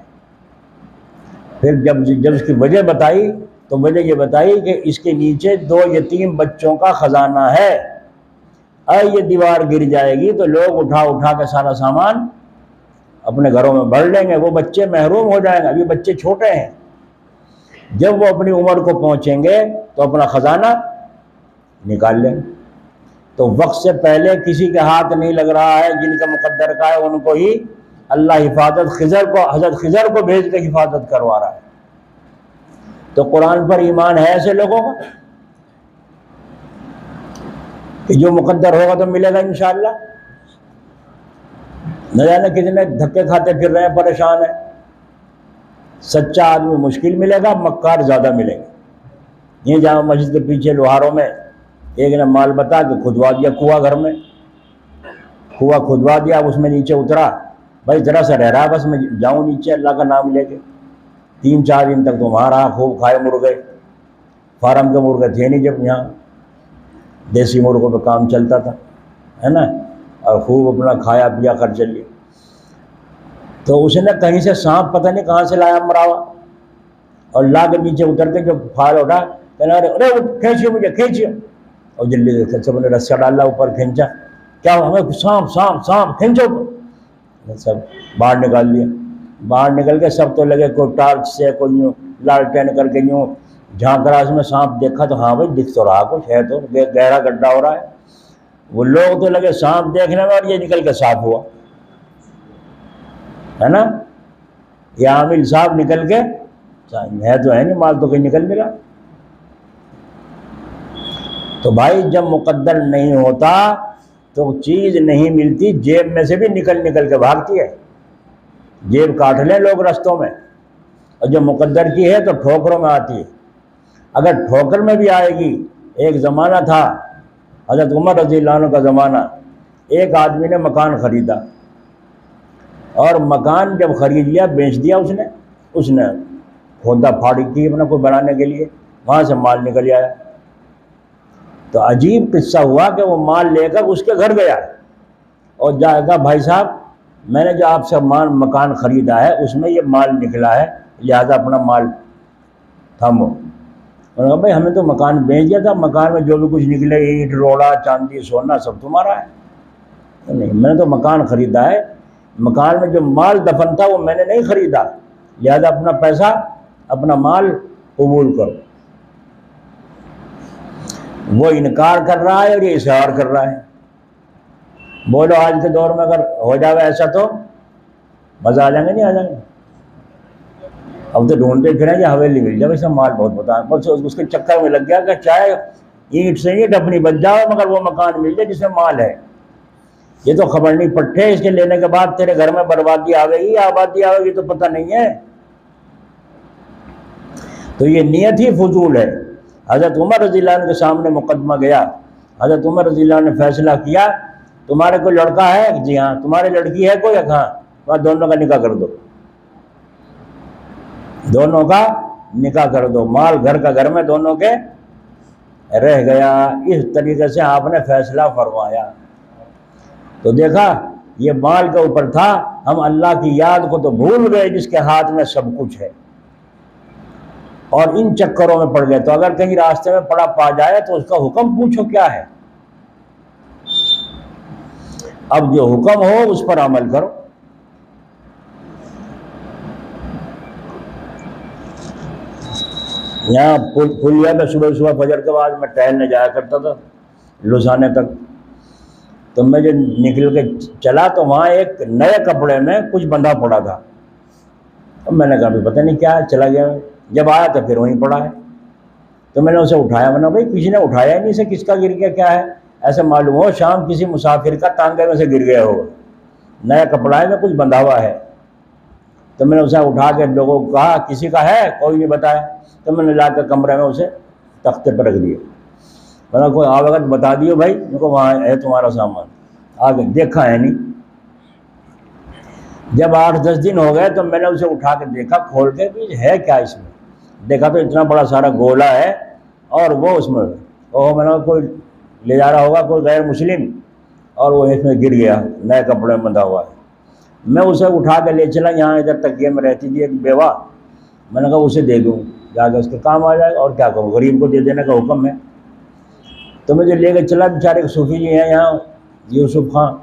پھر جب اس کی وجہ بتائی تو وجہ یہ بتائی کہ اس کے نیچے دو یتیم بچوں کا خزانہ ہے، اے یہ دیوار گر جائے گی تو لوگ اٹھا کے سارا سامان اپنے گھروں میں بھر لیں گے، وہ بچے محروم ہو جائیں گے، ابھی بچے چھوٹے ہیں، جب وہ اپنی عمر کو پہنچیں گے تو اپنا خزانہ نکال لیں گے۔ تو وقت سے پہلے کسی کے ہاتھ نہیں لگ رہا ہے، جن کا مقدر کا ہے ان کو ہی اللہ حضرت خضر کو بھیج کے حفاظت کروا رہا ہے۔ تو قرآن پر ایمان ہے ایسے لوگوں کا کہ جو مقدر ہوگا تو ملے گا انشاءاللہ؟ نہ جانے کتنے دھکے کھاتے پھر رہے ہیں، پریشان ہیں۔ سچا آدمی مشکل ملے گا، مکار زیادہ ملیں گے۔ یہ جامع مسجد کے پیچھے لوہاروں میں ایک نے مال بتا کے کھدوا دیا کنواں، گھر میں کنواں کھدوا دیا، اس میں نیچے اترا، بھائی ذرا سا رہ رہا بس میں جاؤں نیچے اللہ کا نام لے کے۔ 3-4 دن تک تو وہاں رہا، خوب کھائے مرغے، فارم کے مرغے تھے نہیں جب یہاں، دیسی مرغوں پہ کام چلتا تھا، ہے نا، اور خوب اپنا کھایا پیا کر چلیے۔ تو اس نے کہیں سے سانپ پتہ نہیں کہاں سے لایا مرا ہوا، اور لا کے نیچے اتر کے جو پھال اٹھا، کہنا ارے کھینچیے مجھے کھینچیے، اور جلدی سے سب نے رسا ڈالا اوپر، کھینچا، کیا ہمیں سانپ کھینچو، سب باہر نکال دیا۔ باہر نکل کے سب تو لگے، کوئی ٹارچ سے، کوئی یوں لالٹین کر کے یوں جھانک رہا، اس میں سانپ دیکھا تو ہاں بھائی دکھ تو رہا کچھ ہے، تو گہرا گڈھا ہو رہا ہے، وہ لوگ تو لگے سانپ دیکھنے میں، اور یہ نکل کے صاف ہوا، ہے نا، یہ عامل صاحب نکل کے ہے تو ہے نہیں، مال تو کہیں نکل ملا۔ تو بھائی جب مقدر نہیں ہوتا تو چیز نہیں ملتی، جیب میں سے بھی نکل کے بھاگتی ہے، جیب کاٹ لیں لوگ رستوں میں، اور جب مقدر کی ہے تو ٹھوکروں میں آتی ہے۔ اگر ٹھوکر میں بھی آئے گی، ایک زمانہ تھا حضرت عمر رضی اللہ عنہ کا زمانہ، ایک آدمی نے مکان خریدا، اور مکان جب خرید لیا بیچ دیا، اس نے کھودا پھاڑی کی اپنا کوئی بنانے کے لیے، وہاں سے مال نکل آیا۔ تو عجیب قصہ ہوا کہ وہ مال لے کر اس کے گھر گیا، اور جائے گا بھائی صاحب میں نے جو آپ سے مکان خریدا ہے اس میں یہ مال نکلا ہے، لہذا اپنا مال تھامو۔ انہوں نے کہا بھائی ہمیں تو مکان بیچ دیا تھا، مکان میں جو بھی کچھ نکلے، اینٹ روڑا چاندی سونا سب تمہارا ہے۔ نہیں، میں نے تو مکان خریدا ہے، مکان میں جو مال دفن تھا وہ میں نے نہیں خریدا، لہذا اپنا پیسہ اپنا مال قبول کرو۔ وہ انکار کر رہا ہے اور یہ اصرار کر رہا ہے۔ بولو آج کے دور میں اگر ہو جاوے ایسا تو مزہ آ جائیں گے، نہیں آ جائیں گے؟ اب تو ڈھونڈتے پھریں کہ حویلی مل جائے، ویسے مال بہت بتا، بس اس کے چکر میں لگ گیا کہ چاہے اینٹ سے اینٹ اپنی بچ جاؤ مگر وہ مکان مل جائے جس میں مال ہے۔ یہ تو خبر نہیں پٹھے، اس کے لینے کے بعد تیرے گھر میں بربادی آوے گی یا آبادی آوے گی تو پتہ نہیں ہے۔ تو یہ نیت ہی فضول ہے۔ حضرت عمر رضی اللہ عنہ کے سامنے مقدمہ گیا، حضرت عمر رضی اللہ عنہ نے فیصلہ کیا، تمہارے کوئی لڑکا ہے؟ جی ہاں۔ تمہاری لڑکی ہے کوئی؟ ہاں۔ وہاں دونوں کا نکاح کر دو، دونوں کا نکاح کر دو، مال گھر کا گھر میں دونوں کے رہ گیا۔ اس طریقے سے آپ نے فیصلہ فرمایا۔ تو دیکھا یہ مال کے اوپر تھا، ہم اللہ کی یاد کو تو بھول گئے جس کے ہاتھ میں سب کچھ ہے، اور ان چکروں میں پڑ گئے۔ تو اگر کہیں راستے میں پڑا پا جائے تو اس کا حکم پوچھو کیا ہے، اب جو حکم ہو اس پر عمل کرو۔ یہاں پلیا میں صبح صبح فجر کے بعد میں ٹہلنے جایا کرتا تھا لسانے تک، تو میں جو نکل کے چلا تو وہاں ایک نئے کپڑے میں کچھ بندھا پڑا تھا. اب میں نے کہا بھی پتہ نہیں کیا ہے، چلا گیا. جب آیا تو پھر وہیں پڑا ہے. تو میں نے اسے اٹھایا، میں نے بھائی کسی نے اٹھایا ہی نہیں، اسے کس کا گر گیا کیا ہے. ایسے معلوم ہو شام کسی مسافر کا ٹانگے میں سے گر گیا ہوگا، نیا کپڑا ہے میں کچھ بندھا ہوا ہے. تو میں نے اسے اٹھا کے لوگوں کو کہا کسی کا ہے، کوئی نہیں بتایا. تو میں نے لا کے کمرے میں اسے تختے پر رکھ دیا. میں نے کوئی آگے تو بتا دیو بھائی، ان کو وہاں ہے تمہارا سامان. آگے دیکھا ہے نہیں. جب 8-10 دن ہو گئے تو میں نے اسے اٹھا کے دیکھا کھول کے بھی ہے کیا اس میں. دیکھا تو اتنا بڑا سارا گولا ہے اور وہ اس میں میں نے کوئی لے جا رہا ہوگا کوئی غیر مسلم، اور وہ اس میں گر گیا، نئے کپڑے میں بندھا ہوا ہے. میں اسے اٹھا کے لے چلا، یہاں ادھر تکیے میں رہتی تھی ایک بیوہ. میں نے کہا اسے دے دوں، جا کے اس کے کام آ جائے گا، اور کیا کروں، غریب کو دے دینے کا حکم ہے. تو مجھے لے کے چلا، بیچارے صوفی جی ہیں یہاں یوسف خان.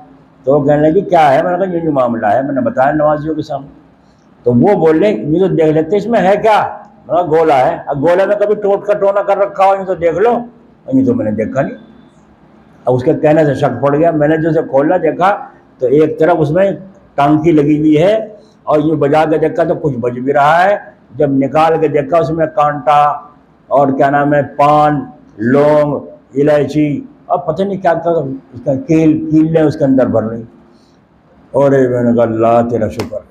تو وہ کہنے لگے کیا ہے. میں نے کہا یہ معاملہ ہے، میں نے بتایا نمازیوں کے سامنے. تو وہ بولے یہ تو دیکھ لیتے اس میں ہے کیا. میں نے کہا گولا ہے. اب گولے میں کبھی ٹوٹ کا ٹونا کر رکھا ہو، یہ تو دیکھ لو. یہ تو میں نے دیکھا نہیں. اب اس کے کہنے سے شک پڑ گیا. میں نے جو اسے کھولا دیکھا تو ایک طرف اس میں ٹانکی لگی ہوئی ہے، اور یہ بجا کے دیکھا تو کچھ بج بھی رہا ہے. جب نکال کے دیکھا اس میں کانٹا اور کیا نام ہے پان، لونگ، الائچی اور پتہ نہیں کیا اس کا کیلیں اس کے اندر بھر رہی. اور میں نے کہا اللہ تیرا شکر،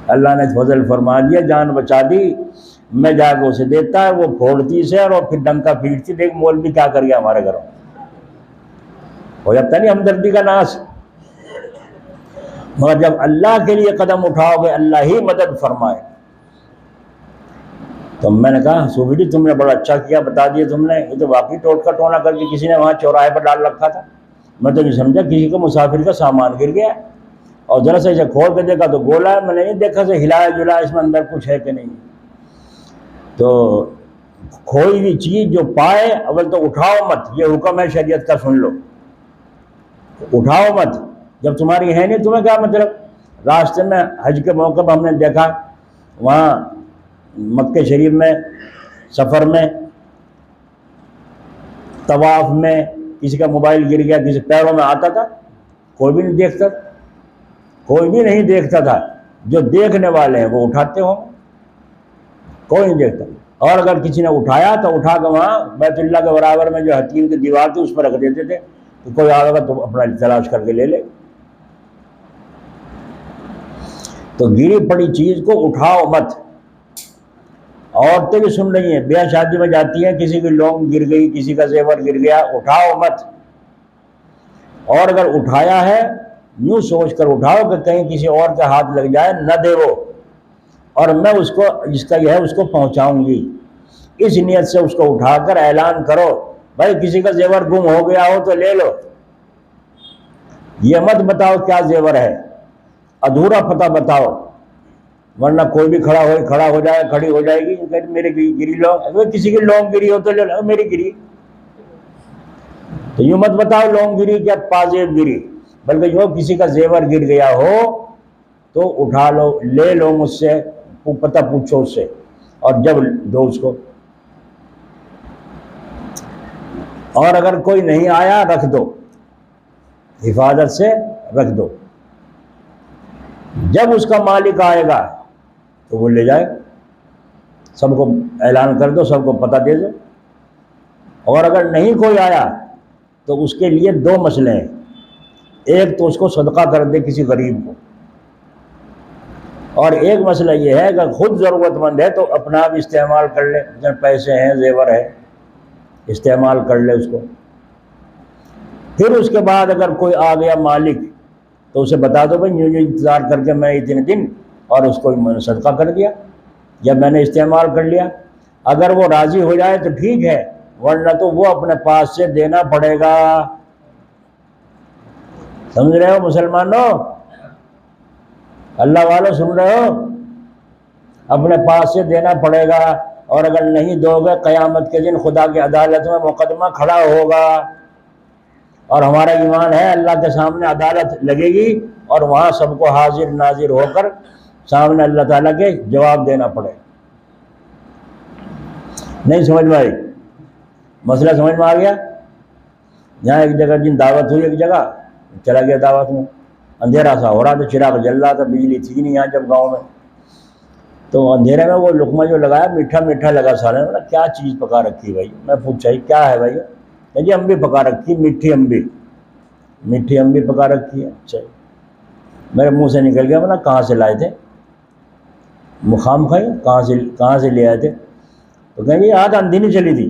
اللہ نے فضل فرما دیا، جان بچا دی. میں جا کے اسے دیتا ہے، وہ پھوڑتی سے اور پھر ڈنکا پھیٹتی. دیکھ مولوی کیا کر گیا ہمارے گھروں. ہو جاتا نہیں ہمدردی کا ناس. مگر جب اللہ کے لیے قدم اٹھاؤ گے اللہ ہی مدد فرمائے. تو میں نے کہا صوفی جی تم نے بڑا اچھا کیا، بتا دیا تم نے. یہ تو واقعی ٹوٹ کا ٹونا کر کے کسی نے وہاں چوراہے پر ڈال رکھا تھا. میں تو نہیں سمجھا کسی کو مسافر کا سامان گر گیا. اور ذرا سے اسے کھول کے دیکھا تو گولا ہے. میں نے نہیں دیکھا سے ہلایا جلایا اس میں اندر کچھ ہے کہ نہیں. تو کوئی بھی چیز جو پائے اول تو اٹھاؤ مت. یہ حکم ہے شریعت کا، سن لو. اٹھاؤ مت. جب تمہاری ہے نہیں تمہیں کیا مطلب. راستے میں حج کے موقع پر ہم نے دیکھا وہاں مکہ شریف میں سفر میں طواف میں کسی کا موبائل گر گیا، کسی پیروں میں آتا تھا، کوئی بھی نہیں دیکھتا. کوئی بھی نہیں دیکھتا تھا. جو دیکھنے والے ہیں وہ اٹھاتے ہوں، کوئی نہیں دیکھتا. اور اگر کسی نے اٹھایا تو اٹھا کے وہاں بیت اللہ کے برابر میں جو حتیم کی دیوار تھی اس پر رکھ دیتے تھے کہ کوئی آئے گا تو اپنا تلاش کر کے لے لے. تو گری پڑی چیز کو اٹھاؤ مت. عورتیں بھی سن رہی ہیں، بیاہ شادی میں جاتی ہیں، کسی کی لونگ گر گئی، کسی کا زیور گر گیا، اٹھاؤ مت. اور اگر اٹھایا ہے یوں سوچ کر اٹھاؤ کہ کہیں کسی اور کے ہاتھ لگ جائے نہ دے وہ، اور میں اس کو جس کا یہ ہے اس کو پہنچاؤں گی. اس نیت سے اس کو اٹھا کر اعلان کرو بھائی کسی کا زیور گم ہو گیا ہو تو لے لو. یہ مت بتاؤ کیا زیور ہے، ادھورا پتہ بتاؤ، ورنہ کوئی بھی کھڑا ہو جائے، کھڑی ہو جائے گی کہ میرے گری لونگ. کسی کی لونگ گری ہو تو لے لو، میری گری. تو یوں مت بتاؤ لونگ گری کیا پازیب گری، بلکہ یوں کسی کا زیور گر گیا ہو تو اٹھا لو، لے لو مجھ سے، پتہ پوچھو اس سے، اور جب دو اس کو. اور اگر کوئی نہیں آیا رکھ دو، حفاظت سے رکھ دو. جب اس کا مالک آئے گا تو وہ لے جائے. سب کو اعلان کر دو، سب کو پتہ دے دو. اور اگر نہیں کوئی آیا تو اس کے لیے 2 مسئلے ہیں. ایک تو اس کو صدقہ کر دے کسی غریب کو، اور ایک مسئلہ یہ ہے کہ خود ضرورت مند ہے تو اپنا بھی استعمال کر لے، جن پیسے ہیں زیور ہے استعمال کر لے اس کو. پھر اس کے بعد اگر کوئی آ گیا مالک تو اسے بتا دو بھائی یہ انتظار کر کے میں اتنے دن، اور اس کو میں نے صدقہ کر دیا یا میں نے استعمال کر لیا. اگر وہ راضی ہو جائے تو ٹھیک ہے، ورنہ تو وہ اپنے پاس سے دینا پڑے گا. سمجھ رہے ہو مسلمانوں، اللہ والوں سن رہے ہو، اپنے پاس سے دینا پڑے گا. اور اگر نہیں دو گے قیامت کے دن خدا کی عدالت میں مقدمہ کھڑا ہوگا، اور ہمارا ایمان ہے اللہ کے سامنے عدالت لگے گی اور وہاں سب کو حاضر ناظر ہو کر سامنے اللہ تعالیٰ کے جواب دینا پڑے. نہیں سمجھ میں آئی؟ مسئلہ سمجھ میں آ گیا؟ یہاں ایک جگہ جن دعوت ہوئی، ایک جگہ چلا گیا دعوت میں، اندھیرا سا ہو رہا تھا، چراغ جل رہا تھا، بجلی تھی نہیں یہاں جب گاؤں میں، تو اندھیرے میں وہ لقمہ جو لگایا میٹھا میٹھا لگا سارے، میں کیا چیز پکا رکھی بھائی؟ میں پوچھا کیا ہے بھائی؟ جی امبی پکا رکھی، میٹھی امبی، میٹھی امبی پکا رکھی ہے۔ اچھا، میرے منہ سے نکل گیا، میں کہاں سے لائے تھے؟ مقام کھائی کہاں سے لے آئے تھے؟ تو کہیں گے آج اندھی نہیں چلی تھی،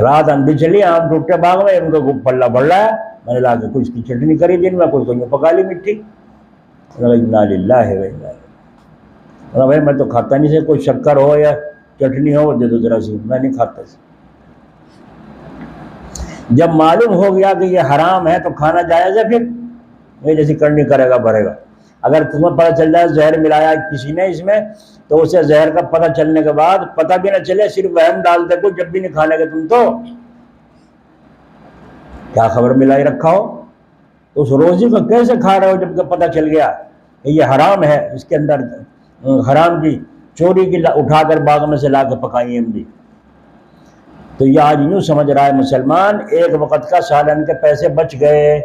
رات اندھی چلی، آم ٹوٹے باغ میں، ان کو پلہ بڑھ رہا ہے، میں نے لا کے کچھ کی چٹنی کری دن میں، کچھ پکا لی میٹھی۔ انا للہ و انا الیہ، بھائی میں تو کھاتا نہیں سے، کوئی شکر ہو یا چٹنی ہو وہ دے دو ذرا سی، میں نہیں کھاتا سے۔ جب معلوم ہو گیا کہ یہ حرام ہے تو کھانا جائز ہے، پھر یہ جیسی کرنی کرے گا بھرے گا۔ اگر تمہیں پتہ چل جائے زہر ملایا کسی نے اس میں، تو اسے زہر کا پتہ چلنے کے بعد پتہ بھی نہ چلے، صرف وہم ڈال دے کو جب بھی نہیں کھانے گے تم تو کیا خبر ملائی رکھا ہو، تو اس روزی کو کیسے کھا رہے ہو جب کہ پتہ چل گیا کہ یہ حرام ہے، اس کے اندر حرام کی چوری کی اٹھا کر باغ میں سے لا کے پکائی ہم بھی۔ تو یہ آج یوں سمجھ رہا ہے مسلمان، ایک وقت کا سالن کے پیسے بچ گئے،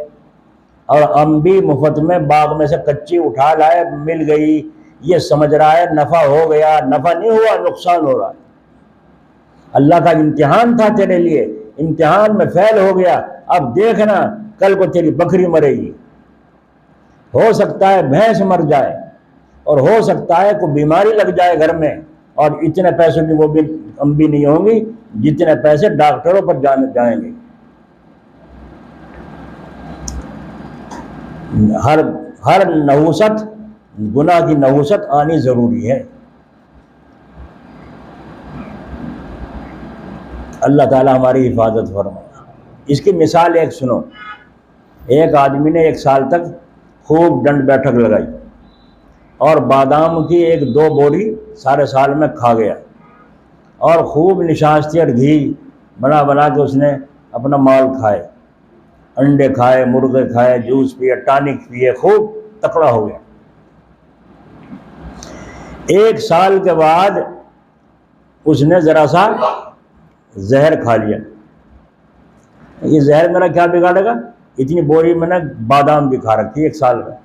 اور ہم بھی مفت میں باغ میں سے کچی اٹھا لائے، مل گئی، یہ سمجھ رہا ہے نفع ہو گیا۔ نفع نہیں ہوا، نقصان ہو رہا ہے۔ اللہ کا امتحان تھا تیرے لیے، امتحان میں فیل ہو گیا، اب دیکھنا کل کو تیری بکری مرے گی، ہو سکتا ہے بھینس مر جائے، اور ہو سکتا ہے کوئی بیماری لگ جائے گھر میں، اور اتنے پیسوں کی وہ بھی کم بھی نہیں ہوں گی جتنے پیسے ڈاکٹروں پر جائیں گے۔ ہر نحوست، گناہ کی نحوست آنی ضروری ہے۔ اللہ تعالیٰ ہماری حفاظت فرمائے۔ اس کی مثال ایک سنو، ایک آدمی نے 1 سال تک خوب ڈنڈ بیٹھک لگائی، اور بادام کی 1-2 بوری سارے سال میں کھا گیا، اور خوب نشاستی اور گھی بنا بنا کے اس نے اپنا مال کھائے، انڈے کھائے، مرغے کھائے، جوس پیے، ٹانک پیے، خوب تکڑا ہو گیا۔ 1 سال کے بعد اس نے ذرا سا زہر کھا لیا۔ یہ زہر میرا کیا بگاڑے گا؟ اتنی بوری میں نے بادام بھی کھا رکھی 1 سال میں،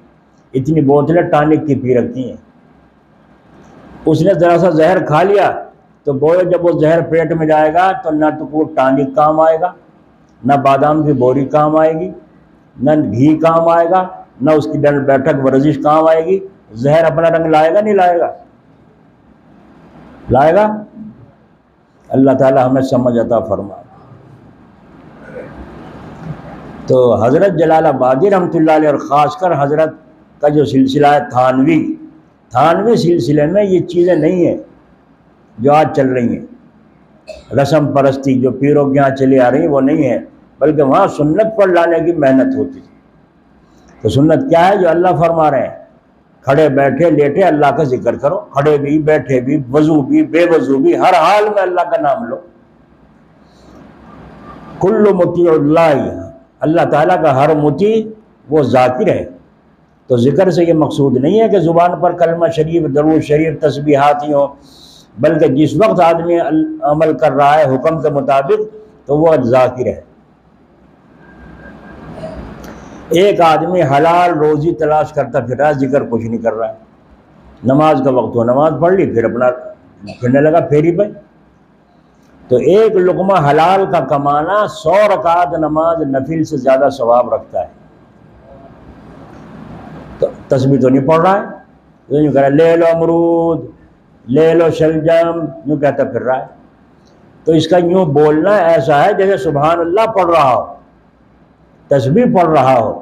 اتنی بوتلیں ٹانک کی پی رکھی ہیں۔ اس نے ذرا سا زہر کھا لیا تو بوئے جب وہ زہر پیٹ میں جائے گا تو نہ تو وہ ٹانک کام آئے گا، نہ بادام کی بوری کام آئے گی، نہ گھی کام آئے گا، نہ اس کی ڈنڈ بیٹھک ورزش کام آئے گی۔ زہر اپنا رنگ لائے گا نہیں لائے گا؟ لائے گا۔ اللہ تعالی ہمیں سمجھ عطا فرمائے۔ تو حضرت جلال آبادی رحمۃ اللہ علیہ، اور خاص کر حضرت کا جو سلسلہ ہے تھانوی سلسلے میں یہ چیزیں نہیں ہیں جو آج چل رہی ہیں، رسم پرستی جو پیروں کے یہاں چلی آ رہی ہیں وہ نہیں ہے، بلکہ وہاں سنت پر لانے کی محنت ہوتی ہے۔ تو سنت کیا ہے؟ جو اللہ فرما رہے ہیں، کھڑے بیٹھے لیٹے اللہ کا ذکر کرو، کھڑے بھی بیٹھے بھی، وضو بھی بے وضو بھی، ہر حال میں اللہ کا نام لو۔ کل مطیع اللہ، اللہ تعالیٰ کا ہر مطیع وہ ذاکر ہے۔ تو ذکر سے یہ مقصود نہیں ہے کہ زبان پر کلمہ شریف، درود شریف، تسبیحات ہی ہوں، بلکہ جس وقت آدمی عمل کر رہا ہے حکم کے مطابق تو وہ ذاکر ہے۔ ایک آدمی حلال روزی تلاش کرتا پھر رہا ہے، ذکر کچھ نہیں کر رہا ہے، نماز کا وقت ہو نماز پڑھ لی، پھر اپنا پھرنے لگا پھیری پہ۔ تو ایک لقمہ حلال کا کمانا 100 رکعت نماز نفل سے زیادہ ثواب رکھتا ہے۔ تو تسبیح تو نہیں پڑھ رہا ہے، یوں کہہ رہا ہے لے لو امرود، لے لو شلجم، یوں کہتا پھر رہا ہے۔ تو اس کا یوں بولنا ایسا ہے جیسے سبحان اللہ پڑھ رہا ہو، تسبیح پڑھ رہا ہو،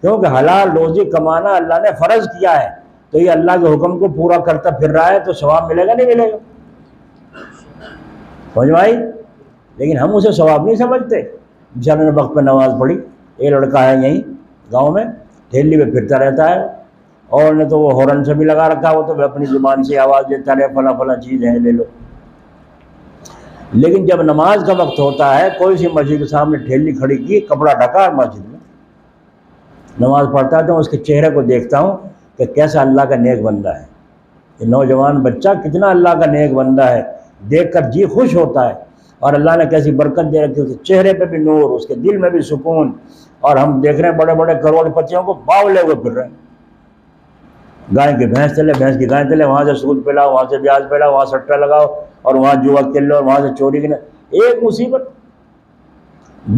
کیونکہ حلال روزی کمانا اللہ نے فرض کیا ہے، تو یہ اللہ کے حکم کو پورا کرتا پھر رہا ہے تو ثواب ملے گا نہیں ملے گا؟ سمجھ میں آئی؟ لیکن ہم اسے ثواب نہیں سمجھتے۔ بیچارے نے وقت پہ نماز پڑھی، ایک لڑکا ہے یہیں گاؤں میں ٹھیلی پہ پھرتا رہتا ہے، اور نے تو وہ ہارن سے بھی لگا رکھا، وہ تو اپنی زبان سے آواز دیتا رہے فلاں فلاں چیز ہے لے لو۔ لیکن جب نماز کا وقت ہوتا ہے، کوئی سی مسجد کے سامنے ٹھیلی کھڑی کی، کپڑا ڈھکا مسجد میں نماز پڑھتا ہے، تو اس کے چہرے کو دیکھتا ہوں کہ کیسا اللہ کا نیک بندہ ہے، یہ نوجوان بچہ کتنا اللہ کا نیک بندہ ہے، دیکھ کر جی خوش ہوتا ہے، اور اللہ نے کیسی برکت دے رکھی، اس کے چہرے پہ بھی نور، اس کے دل میں بھی سکون۔ اور ہم دیکھ رہے ہیں بڑے بڑے کروڑ پتیوں کو باولے ہوئے پھر رہے ہیں، گائے کی بھینس تلے، بھینس کی گائے تلے، وہاں سے سود پلاؤ، وہاں سے بیاج پلاؤ، وہاں سٹا لگاؤ، اور وہاں جوا کھیل لو، اور وہاں سے چوری کی ایک مصیبت،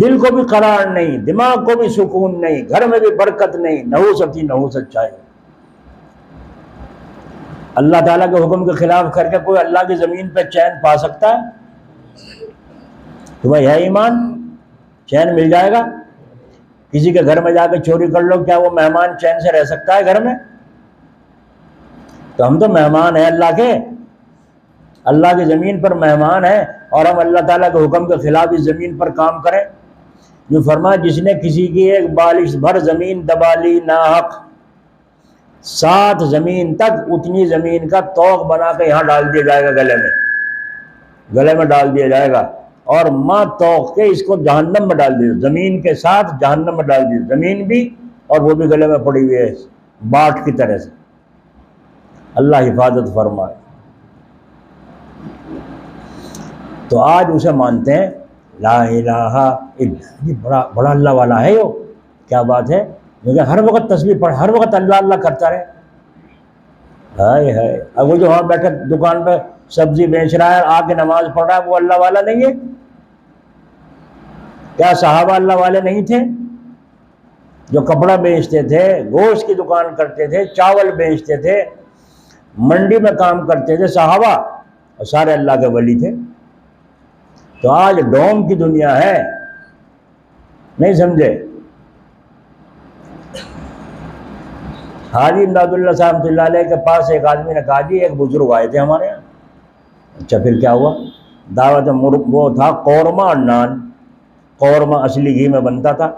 دل کو بھی قرار نہیں، دماغ کو بھی سکون نہیں، گھر میں بھی برکت نہیں، نحوست ہی نحوست چاہیے۔ اللہ تعالیٰ کے حکم کے خلاف کر کے کوئی اللہ کی زمین پہ چین پا سکتا ہے؟ تمہیں ہے ایمان؟ چین مل جائے گا؟ کسی کے گھر میں جا کے چوری کر لو، کیا وہ مہمان چین سے رہ سکتا ہے گھر میں؟ تو ہم تو مہمان ہیں اللہ کے، اللہ کی زمین پر مہمان ہیں، اور ہم اللہ تعالیٰ کے حکم کے خلاف اس زمین پر کام کریں۔ جو فرمایا جس نے کسی کی ایک بالش بھر زمین دبا لی ناحق، 7 زمین تک اتنی زمین کا توق بنا کے یہاں ڈال دیا جائے گا، گلے میں ڈال دیا جائے گا، اور ماں توق کے اس کو جہنم میں ڈال دیا، زمین کے ساتھ جہنم میں ڈال دیا، زمین بھی اور وہ بھی گلے میں پڑی ہوئی ہے باٹ کی طرح سے۔ اللہ حفاظت فرمائے۔ تو آج اسے مانتے ہیں لا الہ الا، یہ بڑا اللہ والا ہے، یہ کیا بات ہے، کیونکہ ہر وقت تسبیح پڑھ، ہر وقت اللہ اللہ کرتا رہے۔ ہائے ہائے، اب وہ جو وہاں بیٹھے دکان پہ سبزی بیچ رہا ہے، آ کے نماز پڑھ رہا ہے، وہ اللہ والا نہیں ہے؟ کیا صحابہ اللہ والے نہیں تھے؟ جو کپڑا بیچتے تھے، گوشت کی دکان کرتے تھے، چاول بیچتے تھے، منڈی میں کام کرتے تھے، صحابہ، اور سارے اللہ کے ولی تھے۔ تو آج ڈوم کی دنیا ہے، نہیں سمجھے؟ حاجی امداد اللہ صاحب رحمۃ اللہ علیہ کے پاس ایک آدمی نے کہا جی ایک بزرگ آئے تھے ہمارے یہاں۔ اچھا پھر کیا ہوا؟ دعوت وہ تھا قورمہ اور نان، قورمہ اصلی گھی میں بنتا تھا،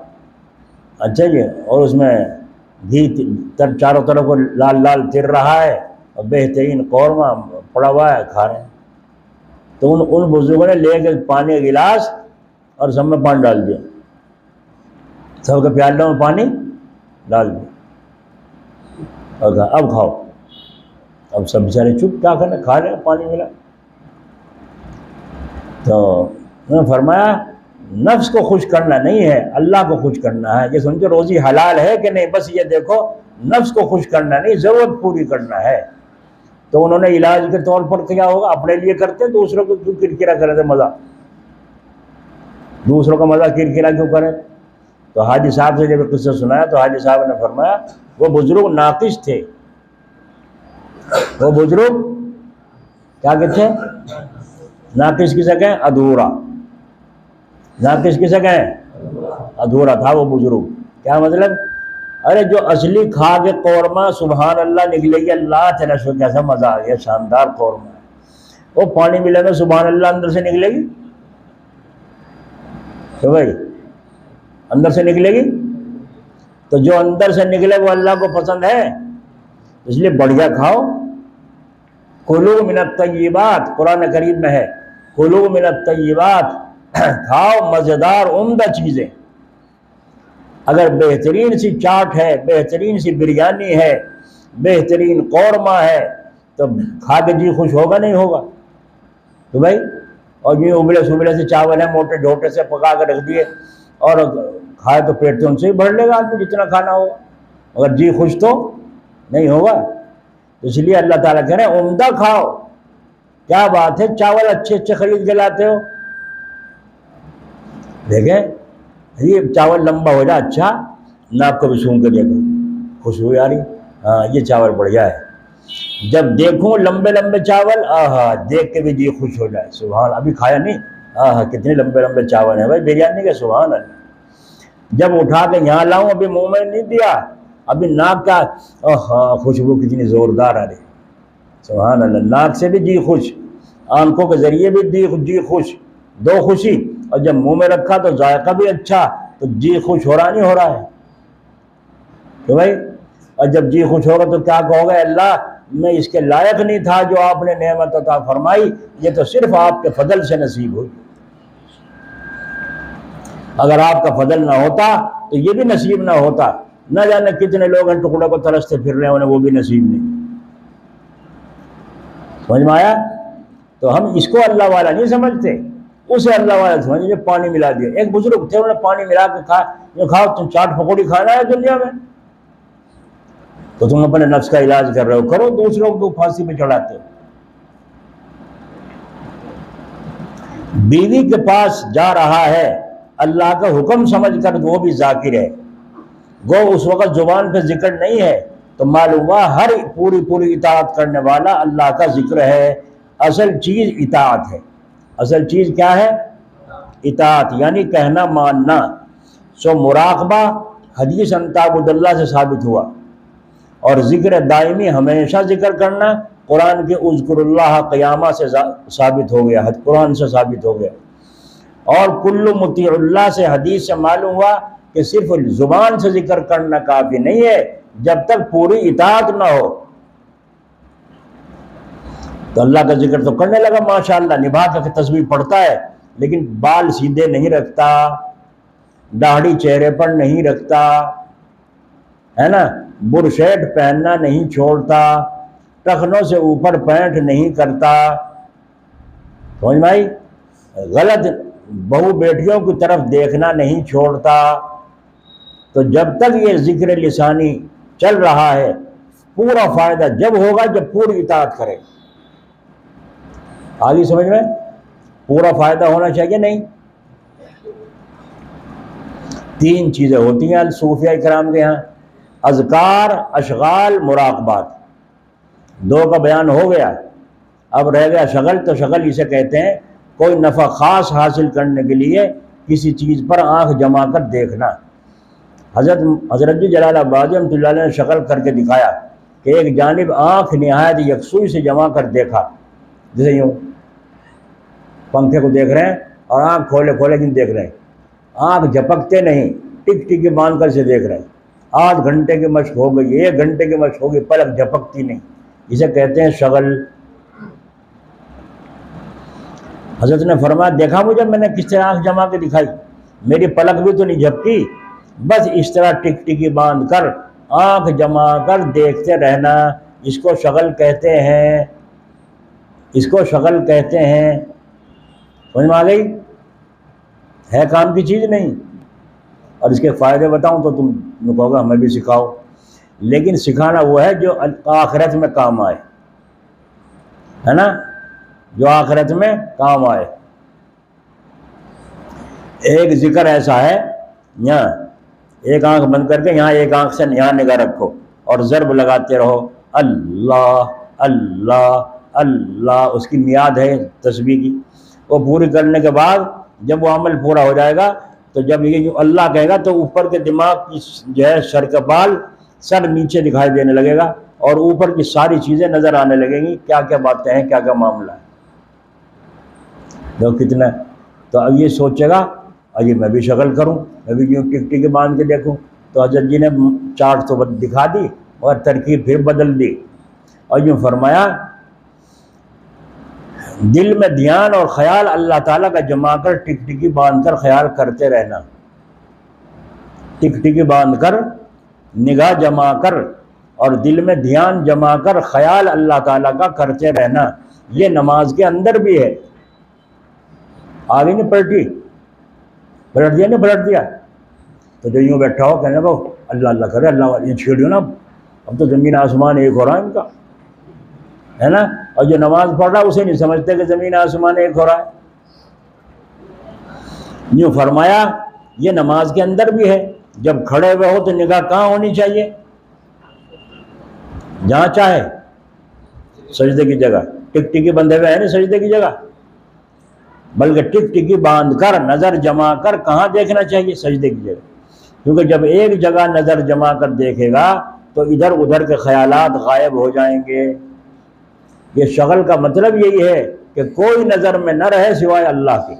اچھا جی، اور اس میں گھی چاروں طرف کو لال لال تر رہا ہے، اور بہترین قورمہ پڑا ہوا ہے، کھا رہے ہیں۔ تو ان بزرگوں نے لے کے پانی کا گلاس اور سب میں پانی ڈال دیا، سب کے پیالوں میں پانی ڈال دیا، اور کہا اب کھاؤ۔ اب سب بیچارے چپ، کیا کرنا، کھا رہے ہیں، پانی ملا۔ تو انہوں نے فرمایا نفس کو خوش کرنا نہیں ہے، اللہ کو خوش کرنا ہے۔ یہ سمجھو روزی حلال ہے کہ نہیں، بس یہ دیکھو، نفس کو خوش کرنا نہیں، ضرورت پوری کرنا ہے۔ تو انہوں نے علاج کے طور پر کیا ہوگا، اپنے لیے کرتے، دوسروں کو کیوں کرکرا کرے تھے، مزہ دوسروں کا مزہ کرکرا کیوں کرے؟ تو حاجی صاحب سے جب قصہ سنایا تو حاجی صاحب نے فرمایا وہ بزرگ ناقص تھے، وہ بزرگ کیا کہتے ہیں، ناقص کسے کہیں؟ ادھورا۔ ناقص کسے کہیں؟ ادھورا تھا وہ بزرگ۔ کیا مطلب؟ ارے جو اصلی کھا کے قورمہ سبحان اللہ نکلے گی، اللہ تیرا شکر، کیسا مزہ آ گیا، شاندار قورمہ ہے، وہ پانی ملے میں سبحان اللہ اندر سے نکلے گی تو بھائی اندر سے نکلے گی، تو جو اندر سے نکلے وہ اللہ کو پسند ہے، اس لیے بڑھیا کھاؤ۔ کلوا من الطیبات، قرآن کریم میں ہے، کلوا من الطیبات، کھاؤ مزیدار عمدہ چیزیں۔ اگر بہترین سی چاٹ ہے، بہترین سی بریانی ہے، بہترین قورمہ ہے، تو کھا کے جی خوش ہوگا نہیں ہوگا؟ تو بھائی، اور یہ ابلے سبلے سے چاول ہیں، موٹے ڈھوٹے سے پکا کے رکھ دیے، اور کھائے تو پیٹ تو ان سے ہی بھر لے گا آدمی جتنا کھانا ہوگا، مگر جی خوش تو نہیں ہوگا۔ اس لیے اللہ تعالیٰ کہہ رہے ہیں عمدہ کھاؤ۔ کیا بات ہے، چاول اچھے اچھے خرید کے لاتے ہو، دیکھیں یہ چاول لمبا ہو جائے، اچھا ناک کو بھی سونگ کے دیکھو، خوشبو آ رہی، ہاں یہ چاول بڑھیا ہے۔ جب دیکھوں لمبے لمبے چاول، آہا دیکھ کے بھی جی خوش ہو جائے، سبحان، ابھی کھایا نہیں، آہا کتنے لمبے لمبے چاول ہیں بھائی، بریانی کے، سبحان اللہ۔ جب اٹھا کے یہاں لاؤں، ابھی منہ میں نہیں دیا، ابھی ناک کا، آہا خوشبو کتنی زوردار آ رہی، سبحان اللہ۔ ناک سے بھی جی خوش، آنکھوں کے ذریعے بھی جی خوش، دو خوشی، اور جب منہ میں رکھا تو ذائقہ بھی اچھا، تو جی خوش ہو رہا نہیں ہو رہا ہے؟ تو بھائی، اور جب جی خوش ہوگا تو کیا کہو گے، اللہ میں اس کے لائق نہیں تھا جو آپ نے نعمت عطا فرمائی، یہ تو صرف آپ کے فضل سے نصیب ہوئی، اگر آپ کا فضل نہ ہوتا تو یہ بھی نصیب نہ ہوتا۔ نہ جانے کتنے لوگ ہیں ٹکڑے کو ترستے پھر رہے ہیں، انہیں وہ بھی نصیب نہیں۔ سمجھ میں آیا؟ تو ہم اس کو اللہ والا نہیں سمجھتے، اسے اللہ والا سمجھتے جو پانی ملا دیا۔ ایک بزرگ تھے، انہوں نے پانی ملا کے کھاؤ، تم چاٹ پکوڑی کھانا ہے دنیا میں تو تم اپنے نفس کا علاج کر رہے ہو، کرو، دوسروں کو پھانسی پہ چڑھاتے ہو۔ بیوی کے پاس جا رہا ہے اللہ کا حکم سمجھ کر، وہ بھی ذاکر ہے، وہ اس وقت زبان پہ ذکر نہیں ہے، تو معلوم ہوا ہر پوری اطاعت کرنے والا اللہ کا ذکر ہے۔ اصل چیز اطاعت ہے۔ اصل چیز کیا ہے؟ اطاعت، یعنی کہنا ماننا۔ سو مراقبہ حدیث ان تعبد اللہ سے ثابت ہوا، اور ذکر دائمی ہمیشہ ذکر کرنا قرآن کے اذکر اللہ قیامہ سے ثابت ہو گیا، قرآن سے ثابت ہو گیا۔ اور کل مطیع اللہ سے حدیث سے معلوم ہوا کہ صرف زبان سے ذکر کرنا کافی نہیں ہے جب تک پوری اطاعت نہ ہو۔ تو اللہ کا ذکر تو کرنے لگا ماشاءاللہ، نبھا کر تسبیح پڑھتا ہے، لیکن بال سیدھے نہیں رکھتا، داڑھی چہرے پر نہیں رکھتا، ہے نا، برشیٹ پہننا نہیں چھوڑتا، ٹخنوں سے اوپر پینٹ نہیں کرتا، سمجھ میں آئی؟ غلط بہو بیٹیوں کی طرف دیکھنا نہیں چھوڑتا۔ تو جب تک یہ ذکر لسانی چل رہا ہے، پورا فائدہ جب ہوگا جب پوری اطاعت کرے۔ آگے سمجھ میں؟ پورا فائدہ ہونا چاہیے نہیں؟ تین چیزیں ہوتی ہیں صوفیہ کرام کے ہاں: اذکار، اشغال، مراقبات۔ دو کا بیان ہو گیا، اب رہ گیا شغل۔ تو شغل اسے کہتے ہیں کوئی نفع خاص حاصل کرنے کے لیے کسی چیز پر آنکھ جما کر دیکھنا۔ حضرت جلال آبادی رحمۃ اللہ علیہ نے شغل کر کے دکھایا کہ ایک جانب آنکھ نہایت یکسوئی سے جما کر دیکھا، جیسے یوں پنکھے کو دیکھ رہے ہیں اور آنکھ کھولے نہیں دیکھ رہے ہیں، آنکھ جھپکتے نہیں، ٹک ٹکی باندھ کر سے دیکھ رہے ہیں۔ آدھ گھنٹے کی مشق ہو گئی، 1 گھنٹے کی مشق ہو گئی، پلک جھپکتی نہیں، اسے کہتے ہیں شغل۔ حضرت نے فرمایا دیکھا مجھے میں نے کس طرح آنکھ جما کے دکھائی، میری پلک بھی تو نہیں جھپکی، بس اس طرح ٹک ٹکی باندھ کر آنکھ جما کر دیکھتے رہنا، اس کو شغل کہتے ہیں، اس کو شغل کہتے ہیں۔ سمجھ میں آ گئی؟ ہے کام کی چیز نہیں۔ اور اس کے فائدے بتاؤں تو تم کہو گا ہمیں بھی سکھاؤ، لیکن سکھانا وہ ہے جو آخرت میں کام آئے، ہے نا، جو آخرت میں کام آئے۔ ایک ذکر ایسا ہے، یہاں ایک آنکھ بند کر کے یہاں ایک آنکھ سے یہاں نگاہ رکھو اور ضرب لگاتے رہو، اللہ اللہ اللہ، اس کی میعاد ہے تسبیح کی۔ وہ پوری کرنے کے بعد جب وہ عمل پورا ہو جائے گا تو جب یہ جو اللہ کہے گا تو اوپر کے دماغ کی جو ہے سر کا بال، سر نیچے دکھائی دینے لگے گا اور اوپر کی ساری چیزیں نظر آنے لگیں گی، کیا کیا باتیں ہیں، کیا کیا معاملہ ہے، جو کتنا۔ تو اب یہ سوچے گا اجی میں بھی شغل کروں، میں بھی یوں ٹک ٹکی باندھ کے دیکھوں۔ تو حضرت جی نے چارٹ تو دکھا دی اور ترکیب پھر بدل دی، اور یوں فرمایا دل میں دھیان اور خیال اللہ تعالیٰ کا جما کر ٹک ٹکی باندھ کر خیال کرتے رہنا، ٹک ٹکی باندھ کر نگاہ جما کر اور دل میں دھیان جما کر خیال اللہ تعالیٰ کا کرتے رہنا، یہ نماز کے اندر بھی ہے۔ آگے نہیں پلٹی، پلٹ دیا نہیں پلٹ دیا، تو جو یوں بیٹھا ہو کہنے کو اللہ اللہ کرے، اللہ یہ چھیڑیو نا، اب تو زمین آسمان ایک ہو رہا ہے ان کا، ہے نا، اور جو نماز پڑھ رہا ہے اسے نہیں سمجھتے کہ زمین آسمان ایک ہو رہا ہے۔ یوں فرمایا یہ نماز کے اندر بھی ہے، جب کھڑے ہوئے ہو تو نگاہ کہاں ہونی چاہیے؟ جہاں چاہے، سجدے کی جگہ، ٹک ٹکی بندھے ہوئے ہیں نا سجدے کی جگہ، بلکہ ٹک ٹکی باندھ کر نظر جما کر کہاں دیکھنا چاہیے؟ سجدے کی جگہ، کیونکہ جب ایک جگہ نظر جما کر دیکھے گا تو ادھر ادھر کے خیالات غائب ہو جائیں گے۔ یہ شغل کا مطلب یہی ہے کہ کوئی نظر میں نہ رہے سوائے اللہ کی،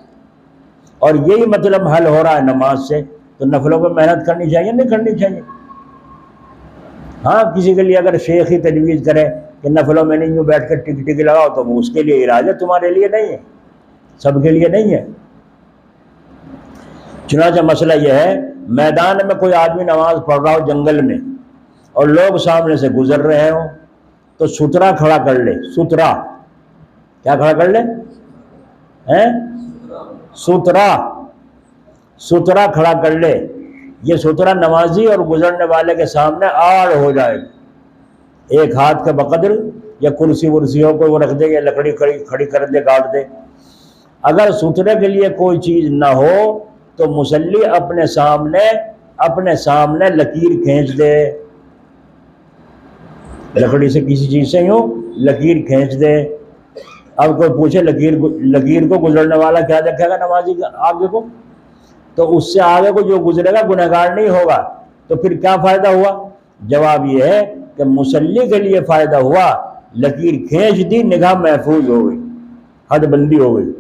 اور یہی مطلب حل ہو رہا ہے نماز سے۔ تو نفلوں پہ محنت کرنی چاہیے نہیں کرنی چاہیے؟ ہاں کسی کے لیے اگر شیخ ہی تجویز کرے کہ نفلوں میں نہیں یوں بیٹھ کر ٹک ٹکی لگاؤ تو وہ اس کے لیے علاج ہے، تمہارے لیے نہیں ہے، سب کے لیے نہیں ہے۔ چنانچہ مسئلہ یہ ہے، میدان میں کوئی آدمی نماز پڑھ رہا ہو جنگل میں اور لوگ سامنے سے گزر رہے ہوں تو سترا کھڑا کر لے، سترا کیا کھڑا کر لے؟ سترا، سترا کھڑا کر لے۔ یہ سترا نمازی اور گزرنے والے کے سامنے آڑ ہو جائے، ایک ہاتھ کے بقدر، یا کرسی ورسی ہو کوئی وہ رکھ دے، یا لکڑی کھڑی کر دے، گاڑ دے۔ اگر سترے کے لیے کوئی چیز نہ ہو تو مصلی اپنے سامنے لکیر کھینچ دے، لکڑی سے کسی چیز سے یوں لکیر کھینچ دے۔ اب کوئی پوچھے لکیر کو گزرنے والا کیا دیکھے گا نمازی کا آگے کو؟ تو اس سے آگے کو جو گزرے گا گنہگار نہیں ہوگا، تو پھر کیا فائدہ ہوا؟ جواب یہ ہے کہ مصلی کے لیے فائدہ ہوا، لکیر کھینچ دی، نگاہ محفوظ ہو گئی، حد بندی ہو گئی۔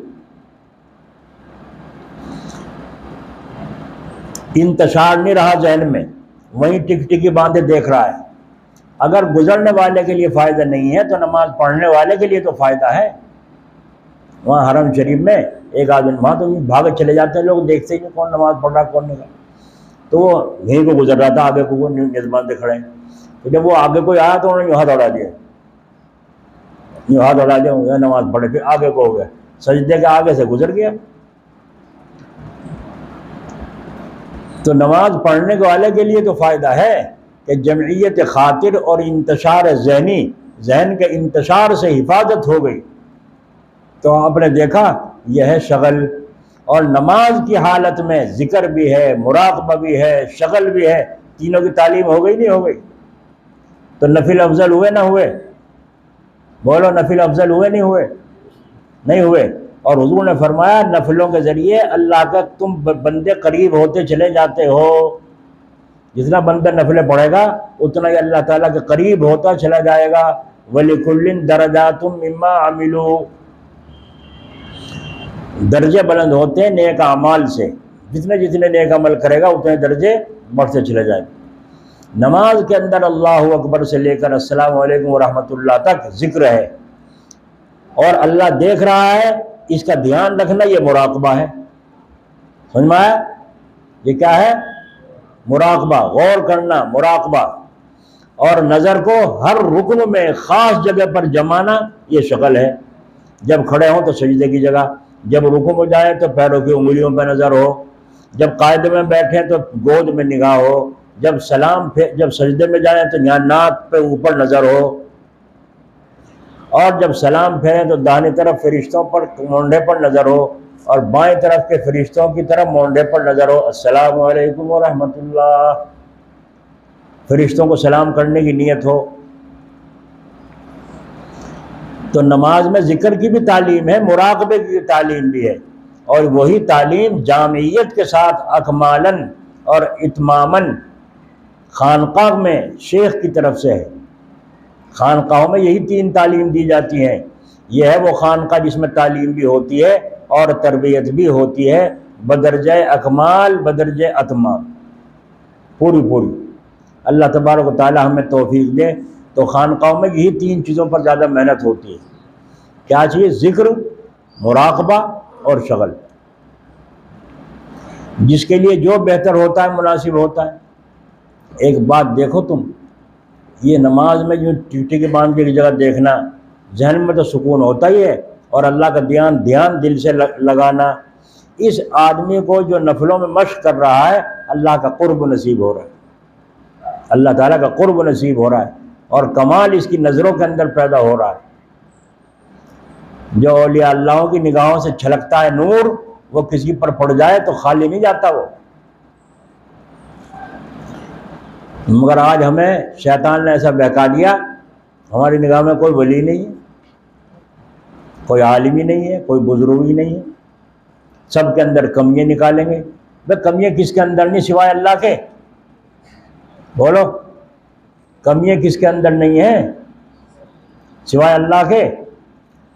انتشار نہیں رہا ذہن میں، وہیں ٹک ٹکی باندھے دیکھ رہا ہے۔ اگر گزرنے والے کے لیے فائدہ نہیں ہے تو نماز پڑھنے والے کے لیے تو فائدہ ہے۔ وہاں حرم شریف میں ایک آدمی، وہاں تو بھاگ چلے جاتے ہیں لوگ، دیکھتے ہی نہیں کون نماز پڑھ رہا کون نہیں، تو وہ یہیں کو گزر رہا تھا، آگے کو وہ باندھے کھڑے ہیں، تو جب وہ آگے کوئی آیا تو انہوں نے یوں ہاتھ اڑا دیا، یوں ہاتھ اڑا دیا، نماز پڑھے، پھر آگے کو ہو گیا، سجدے کے آگے سے گزر گیا۔ تو نماز پڑھنے والے کے لیے تو فائدہ ہے کہ جمعیت خاطر اور انتشار ذہنی، ذہن کے انتشار سے حفاظت ہو گئی۔ تو آپ نے دیکھا یہ ہے شغل، اور نماز کی حالت میں ذکر بھی ہے، مراقبہ بھی ہے، شغل بھی ہے، تینوں کی تعلیم ہو گئی نہیں ہو گئی؟ تو نفل افضل ہوئے نہ ہوئے؟ بولو، نفل افضل ہوئے نہیں ہوئے؟ نہیں ہوئے۔ اور حضور نے فرمایا نفلوں کے ذریعے اللہ کا تم بندے قریب ہوتے چلے جاتے ہو، جتنا بندہ نفلیں پڑھے گا اتنا ہی اللہ تعالیٰ کے قریب ہوتا چلا جائے گا۔ وَلِكُلٍّ دَرَجَاتٌ مِّمَّا عَمِلُوا، درجے بلند ہوتے ہیں نیک اعمال سے، جتنے نیک عمل کرے گا اتنے درجے بڑھتے چلے جائیں۔ نماز کے اندر اللہ اکبر سے لے کر السلام علیکم ورحمۃ اللہ تک ذکر ہے، اور اللہ دیکھ رہا ہے، اس کا دھیان رکھنا یہ مراقبہ ہے۔ سمجھ میں آیا؟ یہ کیا ہے؟ مراقبہ، غور کرنا، مراقبہ۔ اور نظر کو ہر رکن میں خاص جگہ پر جمانا یہ شغل ہے۔ جب کھڑے ہوں تو سجدے کی جگہ، جب رکوع میں جائیں تو پیروں کی انگلیوں پہ نظر ہو، جب قاعدے میں بیٹھیں تو گود میں نگاہ ہو، جب سجدے میں جائیں تو یہاں ناک پہ اوپر نظر ہو، اور جب سلام پھیریں تو داہنی طرف فرشتوں پر مونڈے پر نظر ہو، اور بائیں طرف کے فرشتوں کی طرف مونڈے پر نظر ہو، السلام علیکم ورحمۃ اللہ، فرشتوں کو سلام کرنے کی نیت ہو۔ تو نماز میں ذکر کی بھی تعلیم ہے، مراقبے کی تعلیم بھی ہے، اور وہی تعلیم جامعیت کے ساتھ اکمالاً اور اتماماً خانقاہ میں شیخ کی طرف سے ہے۔ خانقاہوں میں یہی تین تعلیم دی جاتی ہیں۔ یہ ہے وہ خانقاہ جس میں تعلیم بھی ہوتی ہے اور تربیت بھی ہوتی ہے، بدرجہ اکمال، بدرجہ اتمام، پوری۔ اللہ تبارک و تعالی ہمیں توفیق دے۔ تو خانقاہوں میں یہی تین چیزوں پر زیادہ محنت ہوتی ہے۔ کیا چیز؟ ذکر، مراقبہ اور شغل، جس کے لیے جو بہتر ہوتا ہے مناسب ہوتا ہے۔ ایک بات دیکھو تم، یہ نماز میں جو ٹیٹی کے باندھ کی جگہ دیکھنا، ذہن میں تو سکون ہوتا ہی ہے، اور اللہ کا دھیان دل سے لگانا، اس آدمی کو جو نفلوں میں مشق کر رہا ہے اللہ کا قرب نصیب ہو رہا ہے، اللہ تعالیٰ کا قرب نصیب ہو رہا ہے، اور کمال اس کی نظروں کے اندر پیدا ہو رہا ہے۔ جو اولیاء اللہ کی نگاہوں سے چھلکتا ہے نور، وہ کسی پر پڑ جائے تو خالی نہیں جاتا وہ۔ مگر آج ہمیں شیطان نے ایسا بہکا دیا، ہماری نگاہ میں کوئی ولی نہیں ہے، کوئی عالم ہی نہیں ہے، کوئی بزرگ ہی نہیں ہے، سب کے اندر کمیاں نکالیں گے۔ بھئی کمیاں کس کے اندر نہیں سوائے اللہ کے؟ بولو، کمیاں کس کے اندر نہیں ہیں سوائے اللہ کے؟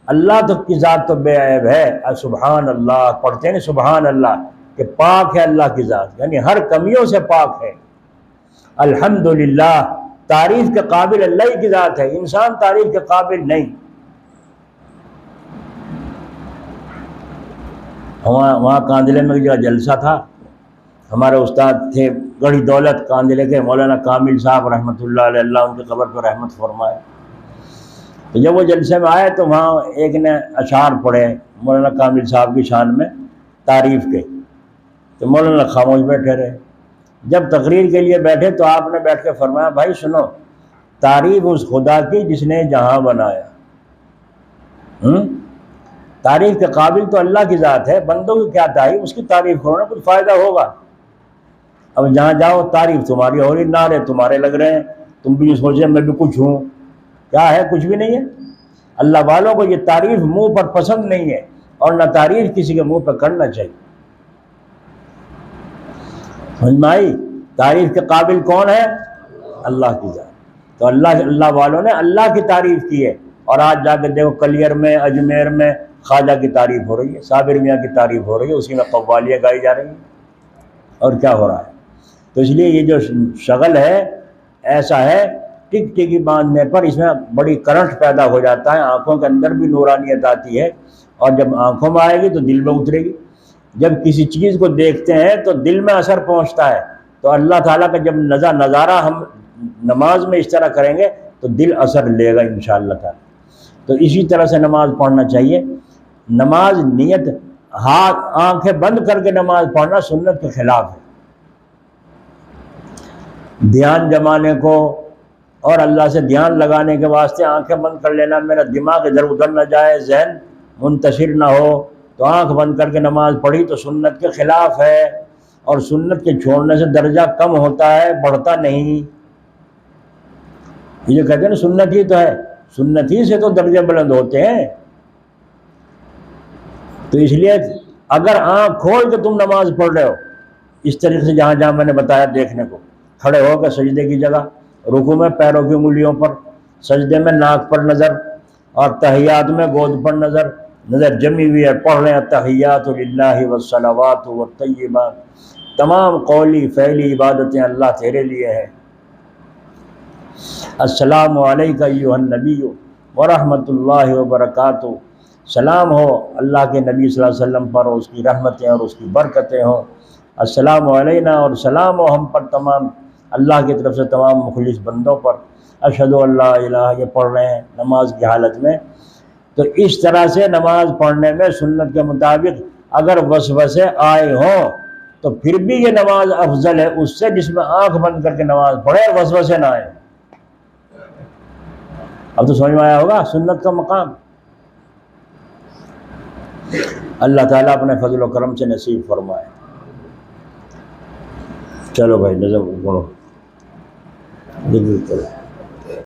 اللہ تو کی ذات تو بے عیب ہے، سبحان اللہ پڑھتے ہیں، سبحان اللہ، کہ پاک ہے اللہ کی ذات، یعنی ہر کمیوں سے پاک ہے۔ الحمدللہ، تعریف کے قابل اللہ ہی کی ذات ہے، انسان تعریف کے قابل نہیں۔ وہاں کاندلے میں جو جلسہ تھا، ہمارے استاد تھے گڑھی دولت کاندلے کے مولانا کامل صاحب رحمۃ اللہ علیہ، اللہ ان کی قبر پر رحمت فرمائے۔ تو جب وہ جلسے میں آئے تو وہاں ایک نے اشعار پڑھے مولانا کامل صاحب کی شان میں تعریف کے، تو مولانا خاموش بیٹھے رہے۔ جب تقریر کے لیے بیٹھے تو آپ نے بیٹھ کے فرمایا بھائی سنو، تعریف اس خدا کی جس نے جہاں بنایا، تعریف کے قابل تو اللہ کی ذات ہے، بندوں کی کیا تعریف، اس کی تعریف کرو نا، کچھ فائدہ ہوگا۔ اب جہاں جاؤ تعریف تمہاری ہو رہی، نعرے تمہارے لگ رہے ہیں، تم بھی سوچے میں بھی کچھ ہوں، کیا ہے؟ کچھ بھی نہیں ہے۔ اللہ والوں کو یہ تعریف منہ پر پسند نہیں ہے، اور نہ تعریف کسی کے منہ پہ کرنا چاہیے۔ سمجھ میں آئی؟ تعریف کے قابل کون ہے؟ اللہ کی ذات۔ تو اللہ والوں نے اللہ کی تعریف کی ہے، اور آج جا کے دیکھو کلیر میں، اجمیر میں خواجہ کی تعریف ہو رہی ہے، صابر میاں کی تعریف ہو رہی ہے، اسی میں قوالیاں گائی جا رہی ہیں، اور کیا ہو رہا ہے؟ تو اس لیے یہ جو شغل ہے ایسا ہے، ٹک ٹکی باندھنے پر اس میں بڑی کرنٹ پیدا ہو جاتا ہے، آنکھوں کے اندر بھی نورانیت آتی ہے، اور جب آنکھوں میں آئے گی تو دل میں اترے گی۔ جب کسی چیز کو دیکھتے ہیں تو دل میں اثر پہنچتا ہے، تو اللہ تعالیٰ کا جب نظارہ ہم نماز میں اس طرح کریں گے تو دل اثر لے گا انشاءاللہ تعالیٰ۔ تو اسی طرح سے نماز پڑھنا چاہیے۔ نماز نیت، ہاتھ آنکھیں بند کر کے نماز پڑھنا سنت کے خلاف ہے۔ دھیان جمانے کو اور اللہ سے دھیان لگانے کے واسطے آنکھیں بند کر لینا، میرا دماغ ادھر ادھر نہ جائے، ذہن منتشر نہ ہو، تو آنکھ بند کر کے نماز پڑھی تو سنت کے خلاف ہے، اور سنت کے چھوڑنے سے درجہ کم ہوتا ہے، بڑھتا نہیں۔ یہ کہتے ہیں نا سنت ہی تو ہے، سنت ہی سے تو درجے بلند ہوتے ہیں۔ تو اس لیے اگر آنکھ کھول کے تم نماز پڑھ رہے ہو اس طریقے سے جہاں جہاں میں نے بتایا دیکھنے کو، کھڑے ہو کے سجدے کی جگہ، رکوع میں پیروں کی انگلیوں پر، سجدے میں ناک پر نظر، اور تحیات میں گود پر نظر جمی ہوئی ہے، پڑھ رہے ہیں تحیات للہ والصلوات والطیبات، تمام قولی فعلی عبادتیں اللہ تیرے لیے ہیں۔ السلام علیکہ ایھا النبی ورحمۃ اللہ وبرکاتہ، سلام ہو اللہ کے نبی صلی اللہ علیہ وسلم پر، اور اس کی رحمتیں اور اس کی برکتیں ہوں۔ السلام علینا، اور سلام ہو ہم پر تمام اللہ کی طرف سے تمام مخلص بندوں پر۔ اشہد ان لا الہ، یہ پڑھ رہے ہیں نماز کی حالت میں۔ تو اس طرح سے نماز پڑھنے میں سنت کے مطابق اگر وسوسے آئے ہوں تو پھر بھی یہ نماز افضل ہے اس سے جس میں آنکھ بند کر کے نماز پڑھے اور وسوسے نہ آئے۔ اب تو سمجھ میں آیا ہوگا سنت کا مقام۔ اللہ تعالیٰ اپنے فضل و کرم سے نصیب فرمائے۔ چلو بھائی نظم پڑھو، ذکر کرو۔